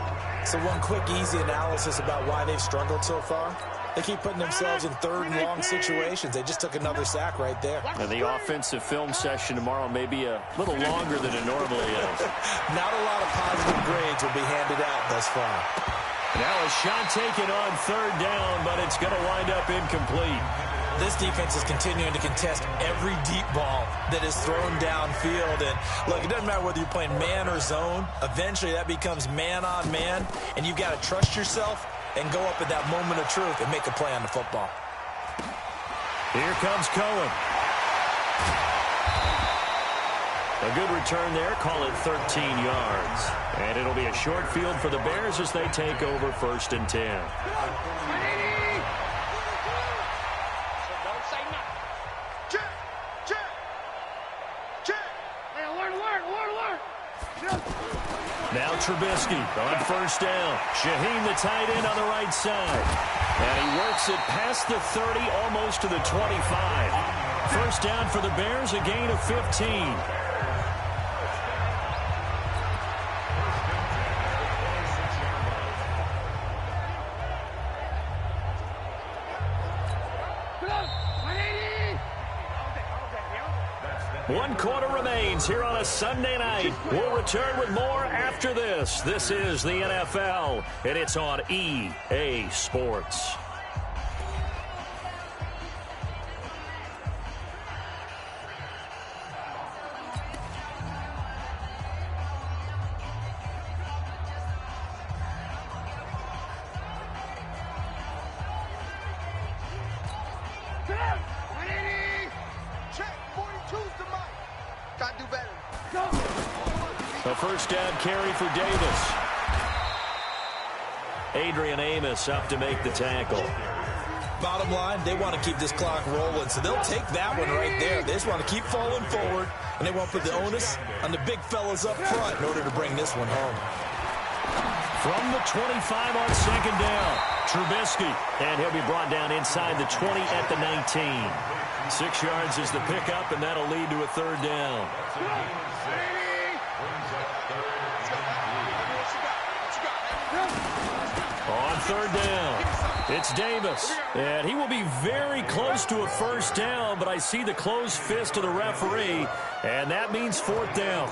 So one quick, easy analysis about why they've struggled so far. They keep putting themselves in third and long situations. They just took another sack right there. And the offensive film session tomorrow may be a little longer than it normally is. Not a lot of positive grades will be handed out thus far. Now a shot taken on third down, but it's going to wind up incomplete. This defense is continuing to contest every deep ball that is thrown downfield. And look, it doesn't matter whether you're playing man or zone. Eventually that becomes man on man, and you've got to trust yourself and go up at that moment of truth and make a play on the football. Here comes Cohen. A good return there. Call it 13 yards. And it'll be a short field for the Bears as they take over 1st and 10. Now Trubisky on 1st down. Shaheen, the tight end, on the right side. And he works it past the 30, almost to the 25. 1st down for the Bears, a gain of 15. One quarter remains here on a Sunday night. We'll return with more after this. This is the NFL, and it's on EA Sports. A 1st down carry for Davis. Adrian Amos up to make the tackle. Bottom line, they want to keep this clock rolling, so they'll take that one right there. They just want to keep falling forward, and they want to put the onus on the big fellas up front in order to bring this one home. From the 25 on 2nd down, Trubisky, and he'll be brought down inside the 20 at the 19. 6 yards is the pickup, and that'll lead to a 3rd down. On 3rd down, it's Davis, and he will be very close to a 1st down, but I see the closed fist of the referee, and that means 4th down.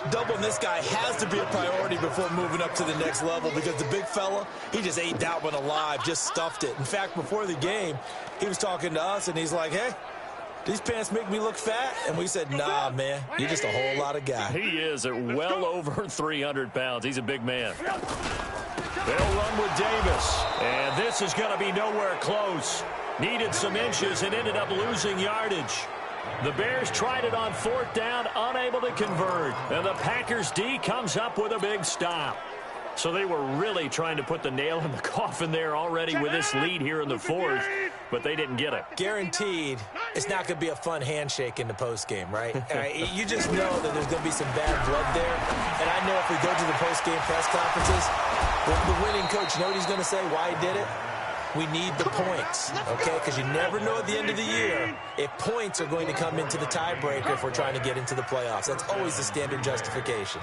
Doubling this guy has to be a priority before moving up to the next level, because the big fella, he just ate that one alive, just stuffed it. In fact, before the game, he was talking to us, and he's like, hey, these pants make me look fat? And we said, nah, man, you're just a whole lot of guy. He is at well over 300 pounds. He's a big man. They'll run with Davis, and this is going to be nowhere close. Needed some inches and ended up losing yardage. The Bears tried it on 4th down, unable to convert. And the Packers D comes up with a big stop. So they were really trying to put the nail in the coffin there already with this lead here in the 4th, but they didn't get it. Guaranteed, it's not going to be a fun handshake in the postgame, right? You just know that there's going to be some bad blood there. And I know if we go to the postgame press conferences, the winning coach, you know what he's going to say, why he did it? We need the points, okay? Because you never know at the end of the year if points are going to come into the tiebreaker if we're trying to get into the playoffs. That's always the standard justification.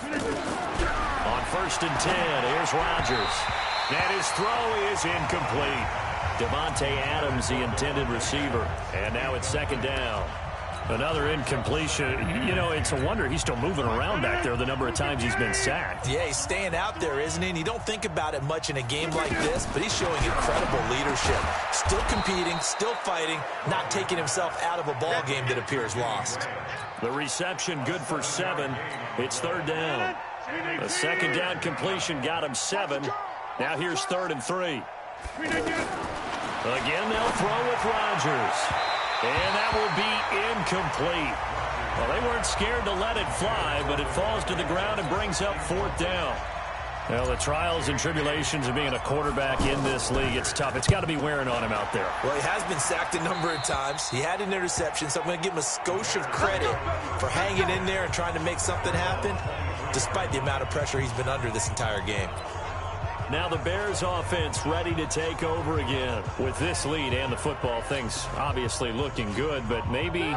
On 1st and 10, here's Rodgers. And his throw is incomplete. Devontae Adams, the intended receiver. And now it's 2nd down. Another incompletion. You know, it's a wonder he's still moving around back there the number of times he's been sacked. Yeah, he's staying out there, isn't he? And you don't think about it much in a game like this, but he's showing incredible leadership. Still competing, still fighting, not taking himself out of a ball game that appears lost. The reception good for 7. It's 3rd down. The 2nd down completion got him 7. Now here's 3rd and 3. Again, they'll throw with Rodgers. And that will be incomplete. Well, they weren't scared to let it fly, but it falls to the ground and brings up 4th down. Well, the trials and tribulations of being a quarterback in this league, it's tough. It's got to be wearing on him out there. Well, he has been sacked a number of times. He had an interception, so I'm going to give him a skosh of credit for hanging in there and trying to make something happen, despite the amount of pressure he's been under this entire game. Now the Bears offense ready to take over again. With this lead and the football, things obviously looking good, but maybe,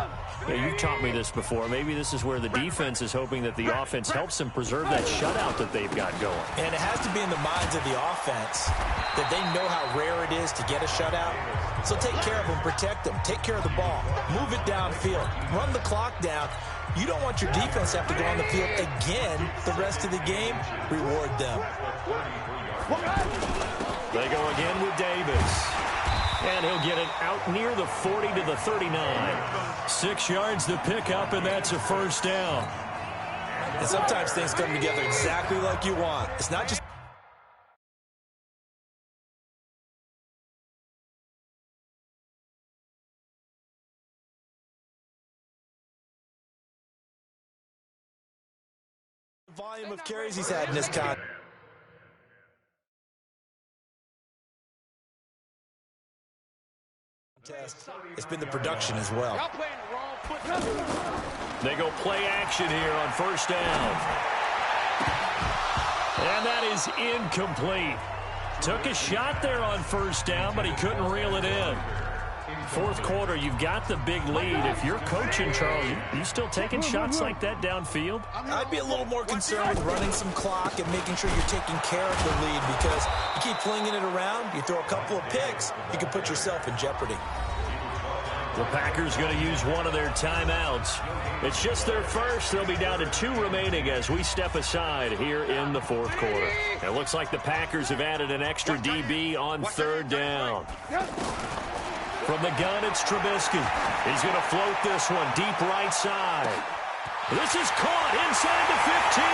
you've taught me this before, maybe this is where the defense is hoping that the offense helps them preserve that shutout that they've got going. And it has to be in the minds of the offense that they know how rare it is to get a shutout. So take care of them, protect them, take care of the ball, move it downfield, run the clock down. You don't want your defense to have to go on the field again the rest of the game. Reward them. They go again with Davis. And he'll get it out near the 40 to the 39. 6 yards to pick up, and that's a first down. And sometimes things come together exactly like you want. It's not just... volume of carries he's had in this contest. It's been the production as well. They go play action here on first down. And that is incomplete. Took a shot there on first down, but he couldn't reel it in. Fourth quarter, you've got the big lead. If you're coaching, Charles, you still taking shots like that downfield? I'd be a little more concerned with running some clock and making sure you're taking care of the lead, because you keep flinging it around, you throw a couple of picks, you can put yourself in jeopardy. The Packers going to use one of their timeouts. It's just their first. They'll be down to 2 remaining as we step aside here in the fourth quarter. It looks like the Packers have added an extra DB on third down. From the gun, it's Trubisky. He's going to float this one deep right side. This is caught inside the 15.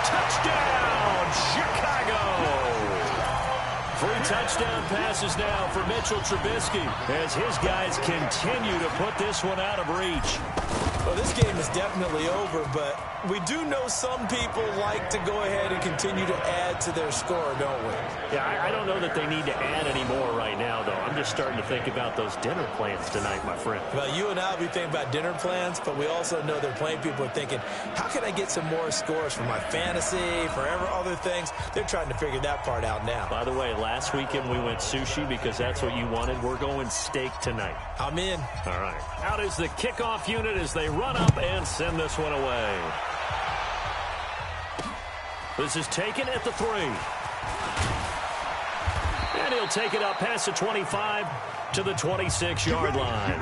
Touchdown, Chicago. 3 touchdown passes now for Mitchell Trubisky as his guys continue to put this one out of reach. Well, this game is definitely over, but we do know some people like to go ahead and continue to add to their score, don't we? Yeah, I don't know that they need to add any more right now, though. I'm just starting to think about those dinner plans tonight, my friend. Well, you and I will be thinking about dinner plans, but we also know they're playing people are thinking, how can I get some more scores for my fantasy, for other things? They're trying to figure that part out now. By the way, last weekend we went sushi because that's what you wanted. We're going steak tonight. I'm in. All right. Out is the kickoff unit as they run up and send this one away. This is taken at the 3. And he'll take it up past the 25 to the 26-yard line.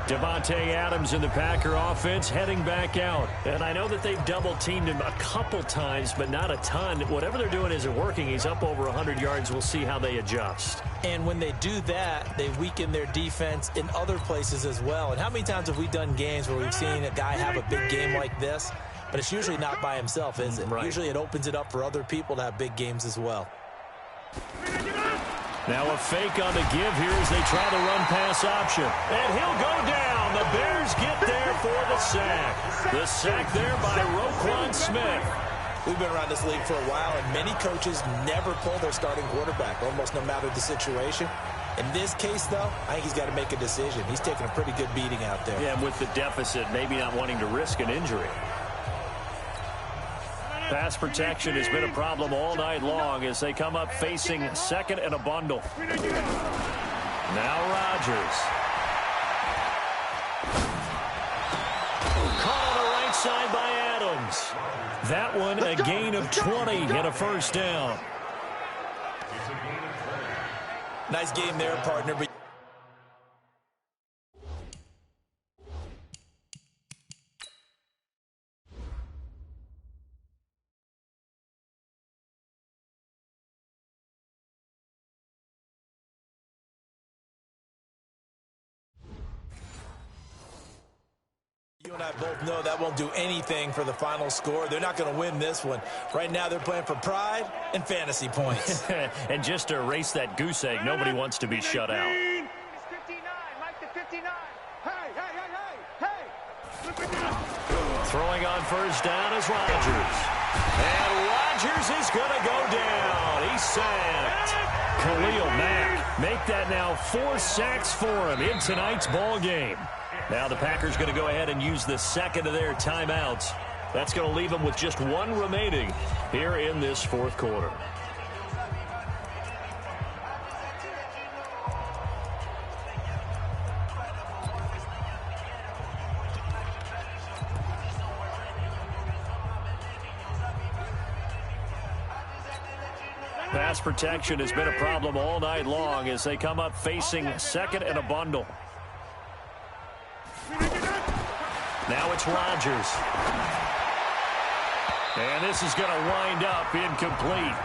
Devontae Adams in the Packer offense heading back out. And I know that they've double-teamed him a couple times, but not a ton. Whatever they're doing isn't working. He's up over 100 yards. We'll see how they adjust. And when they do that, they weaken their defense in other places as well. And how many times have we done games where we've seen a guy have a big game like this? But it's usually not by himself, is it? Right. Usually it opens it up for other people to have big games as well. Now a fake on the give here as they try the run-pass option. And he'll go down. The Bears get there for the sack. The sack there by Roquan Smith. We've been around this league for a while, and many coaches never pull their starting quarterback, almost no matter the situation. In this case, though, I think he's got to make a decision. He's taking a pretty good beating out there. Yeah, and with the deficit, maybe not wanting to risk an injury. Pass protection has been a problem all night long as they come up facing second and a bundle. Now Rodgers. Caught on the right side by Adams. That one a gain of 20 and a first down. Nice game there, partner. But you and I both know that won't do anything for the final score. They're not going to win this one. Right now they're playing for pride and fantasy points. And just to erase that goose egg, nobody wants to be shut out. It's 59, Mike the 59. Hey, hey, hey, hey, hey. Throwing on first down is Rodgers. And Rodgers is going to go down. He's sacked. Khalil Mack make that now 4 sacks for him in tonight's ball game. Now the Packers going to go ahead and use the second of their timeouts. That's going to leave them with just one remaining here in this fourth quarter. Pass protection has been a problem all night long as they come up facing second and a bundle. Now it's Rodgers. And this is going to wind up incomplete.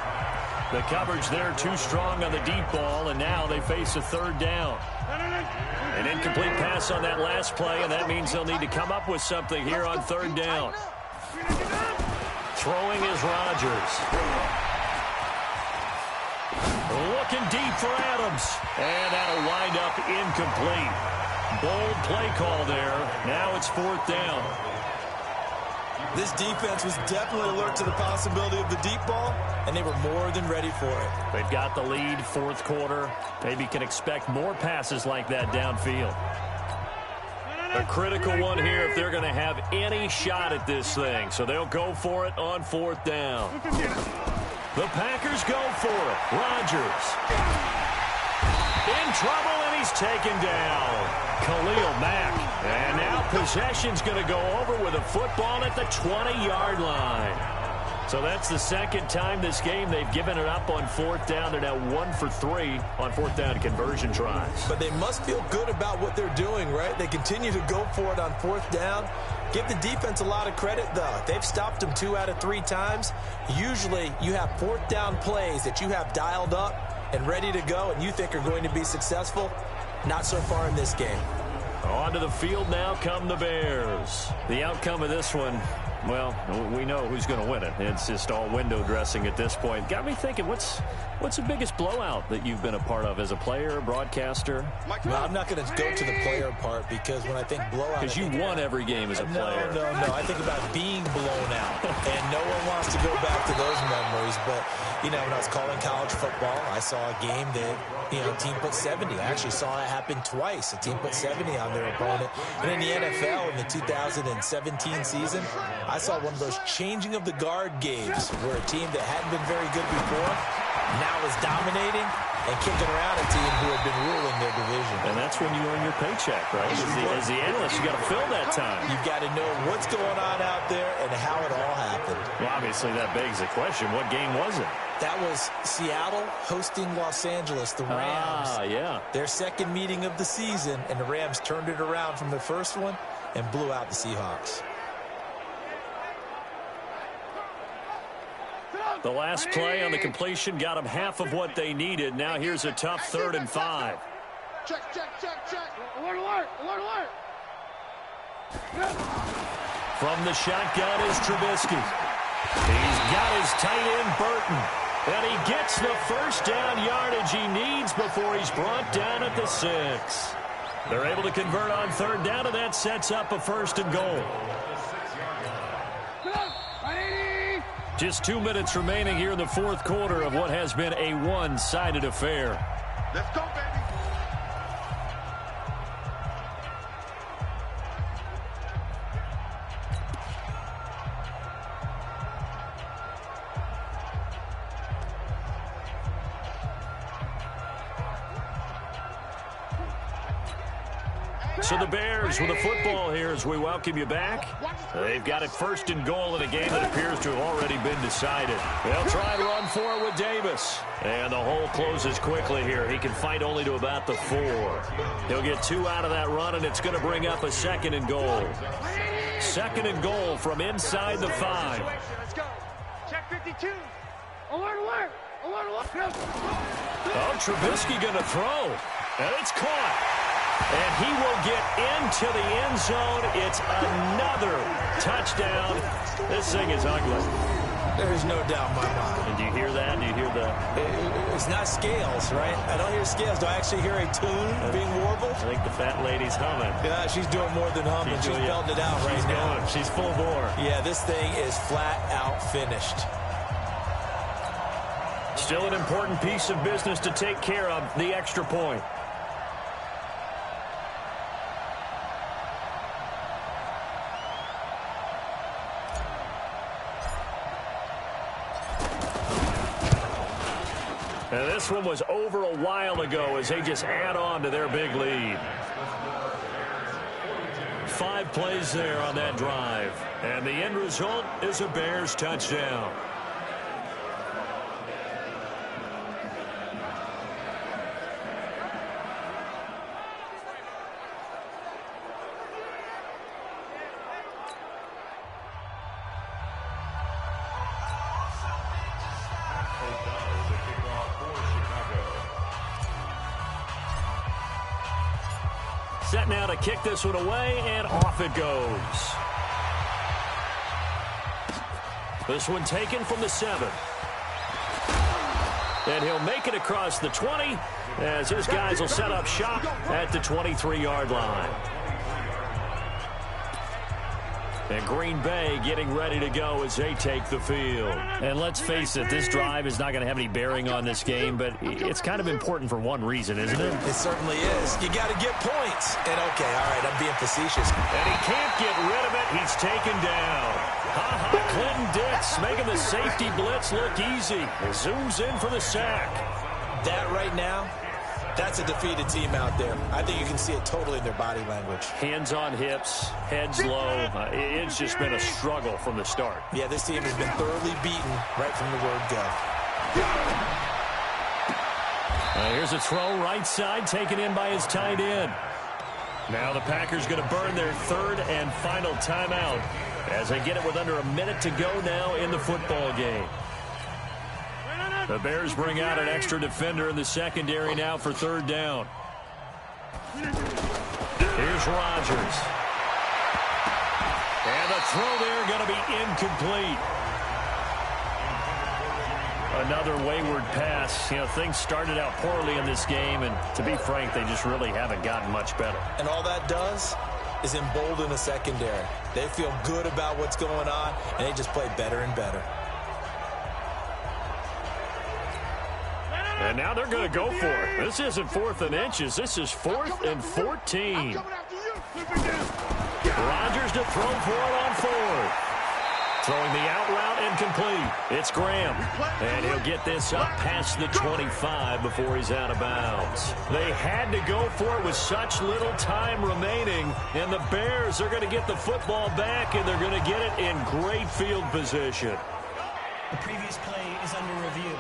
The coverage there too strong on the deep ball, and now they face a third down. An incomplete pass on that last play, and that means they'll need to come up with something here on third down. Throwing is Rodgers. Looking deep for Adams. And that'll wind up incomplete. Bold play call there. Now it's fourth down. This defense was definitely alert to the possibility of the deep ball, and they were more than ready for it. They've got the lead, fourth quarter. Maybe can expect more passes like that downfield. A critical one here if they're going to have any shot at this thing. So they'll go for it on fourth down. The Packers go for it. Rodgers in trouble, and he's taken down. Khalil Mack. And now possession's going to go over with a football at the 20-yard line. So that's the second time this game they've given it up on fourth down. They're now 1 for 3 on fourth down conversion tries. But they must feel good about what they're doing, right? They continue to go for it on fourth down. Give the defense a lot of credit, though. They've stopped them 2 out of 3 times. Usually you have fourth down plays that you have dialed up and ready to go and you think are going to be successful. Not so far in this game. Onto the field now come the Bears. The outcome of this one, well, we know who's going to win it. It's just all window dressing at this point. Got me thinking, what's the biggest blowout that you've been a part of as a player, broadcaster? Well, I'm not going to go to the player part because when I think blowout... Because you won every game as a player. No. I think about being blown out. And no one wants to go back to those memories. But, you know, when I was calling college football, I saw a game that, you know, a team put 70. I actually saw it happen twice. A team put 70 on their opponent. And in the NFL, in the 2017 season, I saw one of those changing of the guard games where a team that hadn't been very good before now is dominating and kicking around a team who had been ruling their division. And that's when you earn your paycheck, right? As the analyst, you got to fill that time. You've got to know what's going on out there and how it all happened. Well, obviously, that begs the question, what game was it? That was Seattle hosting Los Angeles, the Rams. Yeah. Their second meeting of the season, and the Rams turned it around from the first one and blew out the Seahawks. The last play on the completion got them half of what they needed. Now here's a tough 3rd and 5. Check. Alert. From the shotgun is Trubisky. He's got his tight end, Burton. And he gets the first down yardage he needs before he's brought down at the 6. They're able to convert on third down, and that sets up a 1st and goal. Just 2 minutes remaining here in the fourth quarter of what has been a one-sided affair. Let's go, baby. So the Bears with a football here as we welcome you back. They've got it 1st and goal in a game that appears to have already been decided. They'll try to run for it with Davis. And the hole closes quickly here. He can fight only to about the 4. He'll get 2 out of that run, and it's going to bring up a 2nd and goal. 2nd and goal from inside the 5. Let's go. Check 52. Alert. Oh, Trubisky going to throw. And it's caught. And he will get into the end zone. It's another touchdown. This thing is ugly. There is no doubt in my mind. And do you hear that? Do you hear the... It's not scales, right? I don't hear scales. Do I actually hear a tune being warbled? I think the fat lady's humming. Yeah, she's doing more than humming. She's belting it out right now. She's full bore. Yeah, this thing is flat out finished. Still an important piece of business to take care of, the extra point. This one was over a while ago as they just add on to their big lead. 5 plays there on that drive. And the end result is a Bears touchdown. Set now to kick this one away, and off it goes. This one taken from the 7. And he'll make it across the 20 as his guys will set up shop at the 23-yard line. And Green Bay getting ready to go as they take the field. And let's face it, this drive is not going to have any bearing on this game, but it's kind of important for one reason, isn't it? It certainly is. You got to get points. And okay, all right, I'm being facetious. And he can't get rid of it. He's taken down. Clinton Dix making the safety blitz look easy. Zooms in for the sack. That right now, that's a defeated team out there. I think you can see it totally in their body language. Hands on hips, heads low. It's just been a struggle from the start. Yeah, this team has been thoroughly beaten right from the word go. Here's a throw right side taken in by his tight end. Now the Packers going to burn their 3rd and final timeout as they get it with under a minute to go now in the football game. The Bears bring out an extra defender in the secondary now for 3rd down. Here's Rodgers. And the throw there going to be incomplete. Another wayward pass. You know, things started out poorly in this game, and to be frank, they just really haven't gotten much better. And all that does is embolden the secondary. They feel good about what's going on, and they just play better and better. And now they're going to go for it. This isn't 4th and inches. This is 4th and 14. Rodgers to throw for it on 4th. Throwing the out route incomplete. It's Graham. And he'll get this up past the 25 before he's out of bounds. They had to go for it with such little time remaining. And the Bears are going to get the football back, and they're going to get it in great field position. The previous play is under review.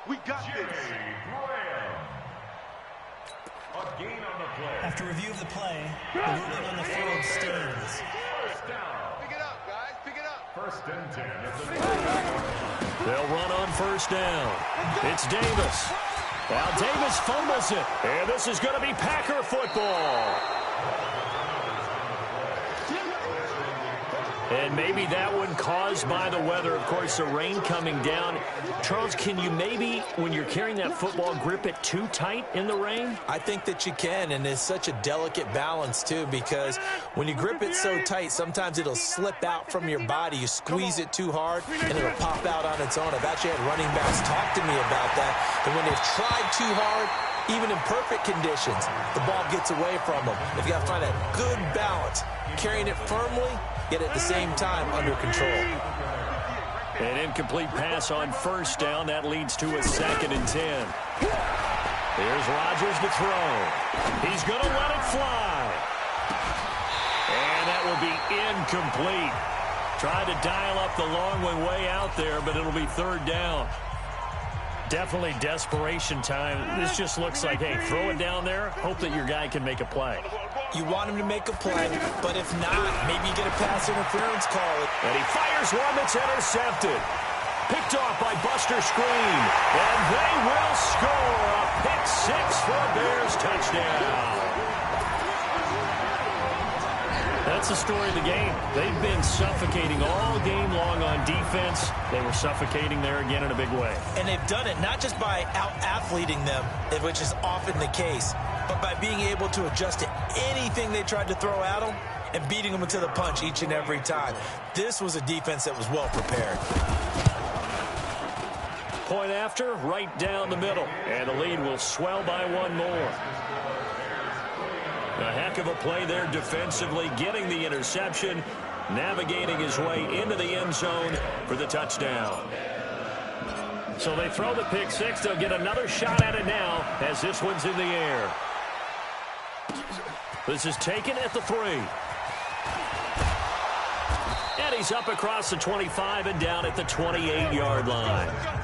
We got this. After review of the play, the ruling on the field stands. First down. Pick it up, guys. Pick it up. 1st and 10. They'll run on 1st down. It's Davis. Now Davis fumbles it. And this is going to be Packer football. And maybe that one caused by the weather. Of course, the rain coming down. Charles, can you maybe, when you're carrying that football, grip it too tight in the rain? I think that you can, and it's such a delicate balance, too, because when you grip it so tight, sometimes it'll slip out from your body. You squeeze it too hard, and it'll pop out on its own. I've actually had running backs talk to me about that, and when they've tried too hard, even in perfect conditions, the ball gets away from them. If you got to find that good balance, carrying it firmly, yet at the same time under control. An incomplete pass on 1st down. That leads to a 2nd and 10. Here's Rodgers to throw. He's going to let it fly. And that will be incomplete. Tried to dial up the long one way out there, but it'll be 3rd down. Definitely desperation time. This just looks like, hey, throw it down there, hope that your guy can make a play. You want him to make a play, but if not, maybe you get a pass interference call. And he fires one that's intercepted. Picked off by Buster Screen. And they will score a pick 6 for a Bears touchdown. That's the story of the game. They've been suffocating all game long on defense. They were suffocating there again in a big way. And they've done it not just by out-athleting them, which is often the case, but by being able to adjust to anything they tried to throw at them and beating them to the punch each and every time. This was a defense that was well prepared. Point after, right down the middle. And the lead will swell by 1 more. A heck of a play there defensively, getting the interception. navigating his way into the end zone for the touchdown. So they throw the pick six. They'll get another shot at it now as this one's in the air. This is taken at the 3. And he's up across the 25 and down at the 28-yard line.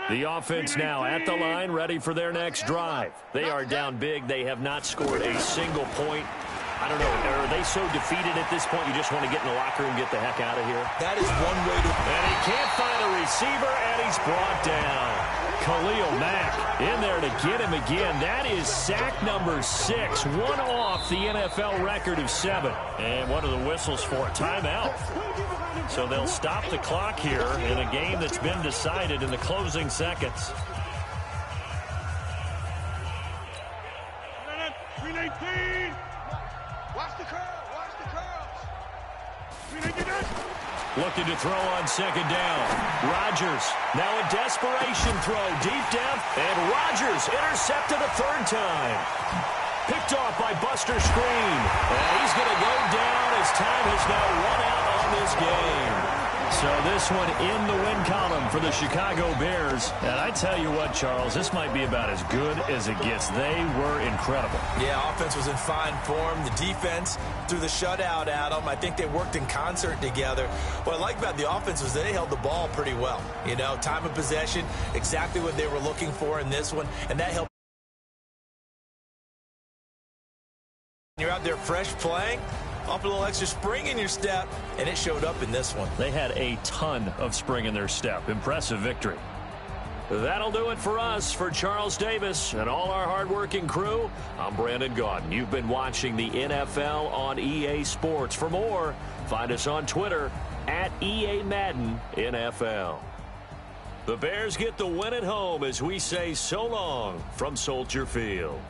The offense now at the line, ready for their next drive. They are down big. They have not scored a single point. I don't know. Are they so defeated at this point you just want to get in the locker room and get the heck out of here? That is one way to... And he can't find a receiver, and he's brought down. Khalil Mack in there to get him again. That is sack number 6, one off the NFL record of 7. And what are the whistles for? Timeout. So they'll stop the clock here in a game that's been decided in the closing seconds. Watch the curl. Watch the curls. Looking to throw on second down. Rodgers now a desperation throw. Deep depth. And Rodgers intercepted a third time. Picked off by Buster Screen. And he's going to go down as time has now run out on this game. So this one in the win column for the Chicago Bears. And I tell you what, Charles, this might be about as good as it gets. They were incredible. Yeah, offense was in fine form. The defense threw the shutout at them. I think they worked in concert together. What I like about the offense was they held the ball pretty well. You know, time of possession, exactly what they were looking for in this one. And that helped. You're out there fresh playing. Up a little extra spring in your step, and it showed up in this one. They had a ton of spring in their step. Impressive victory. That'll do it for us. For Charles Davis and all our hardworking crew, I'm Brandon Gaudin. You've been watching the NFL on EA Sports. For more, find us on Twitter at EA Madden NFL. The Bears get the win at home as we say so long from Soldier Field.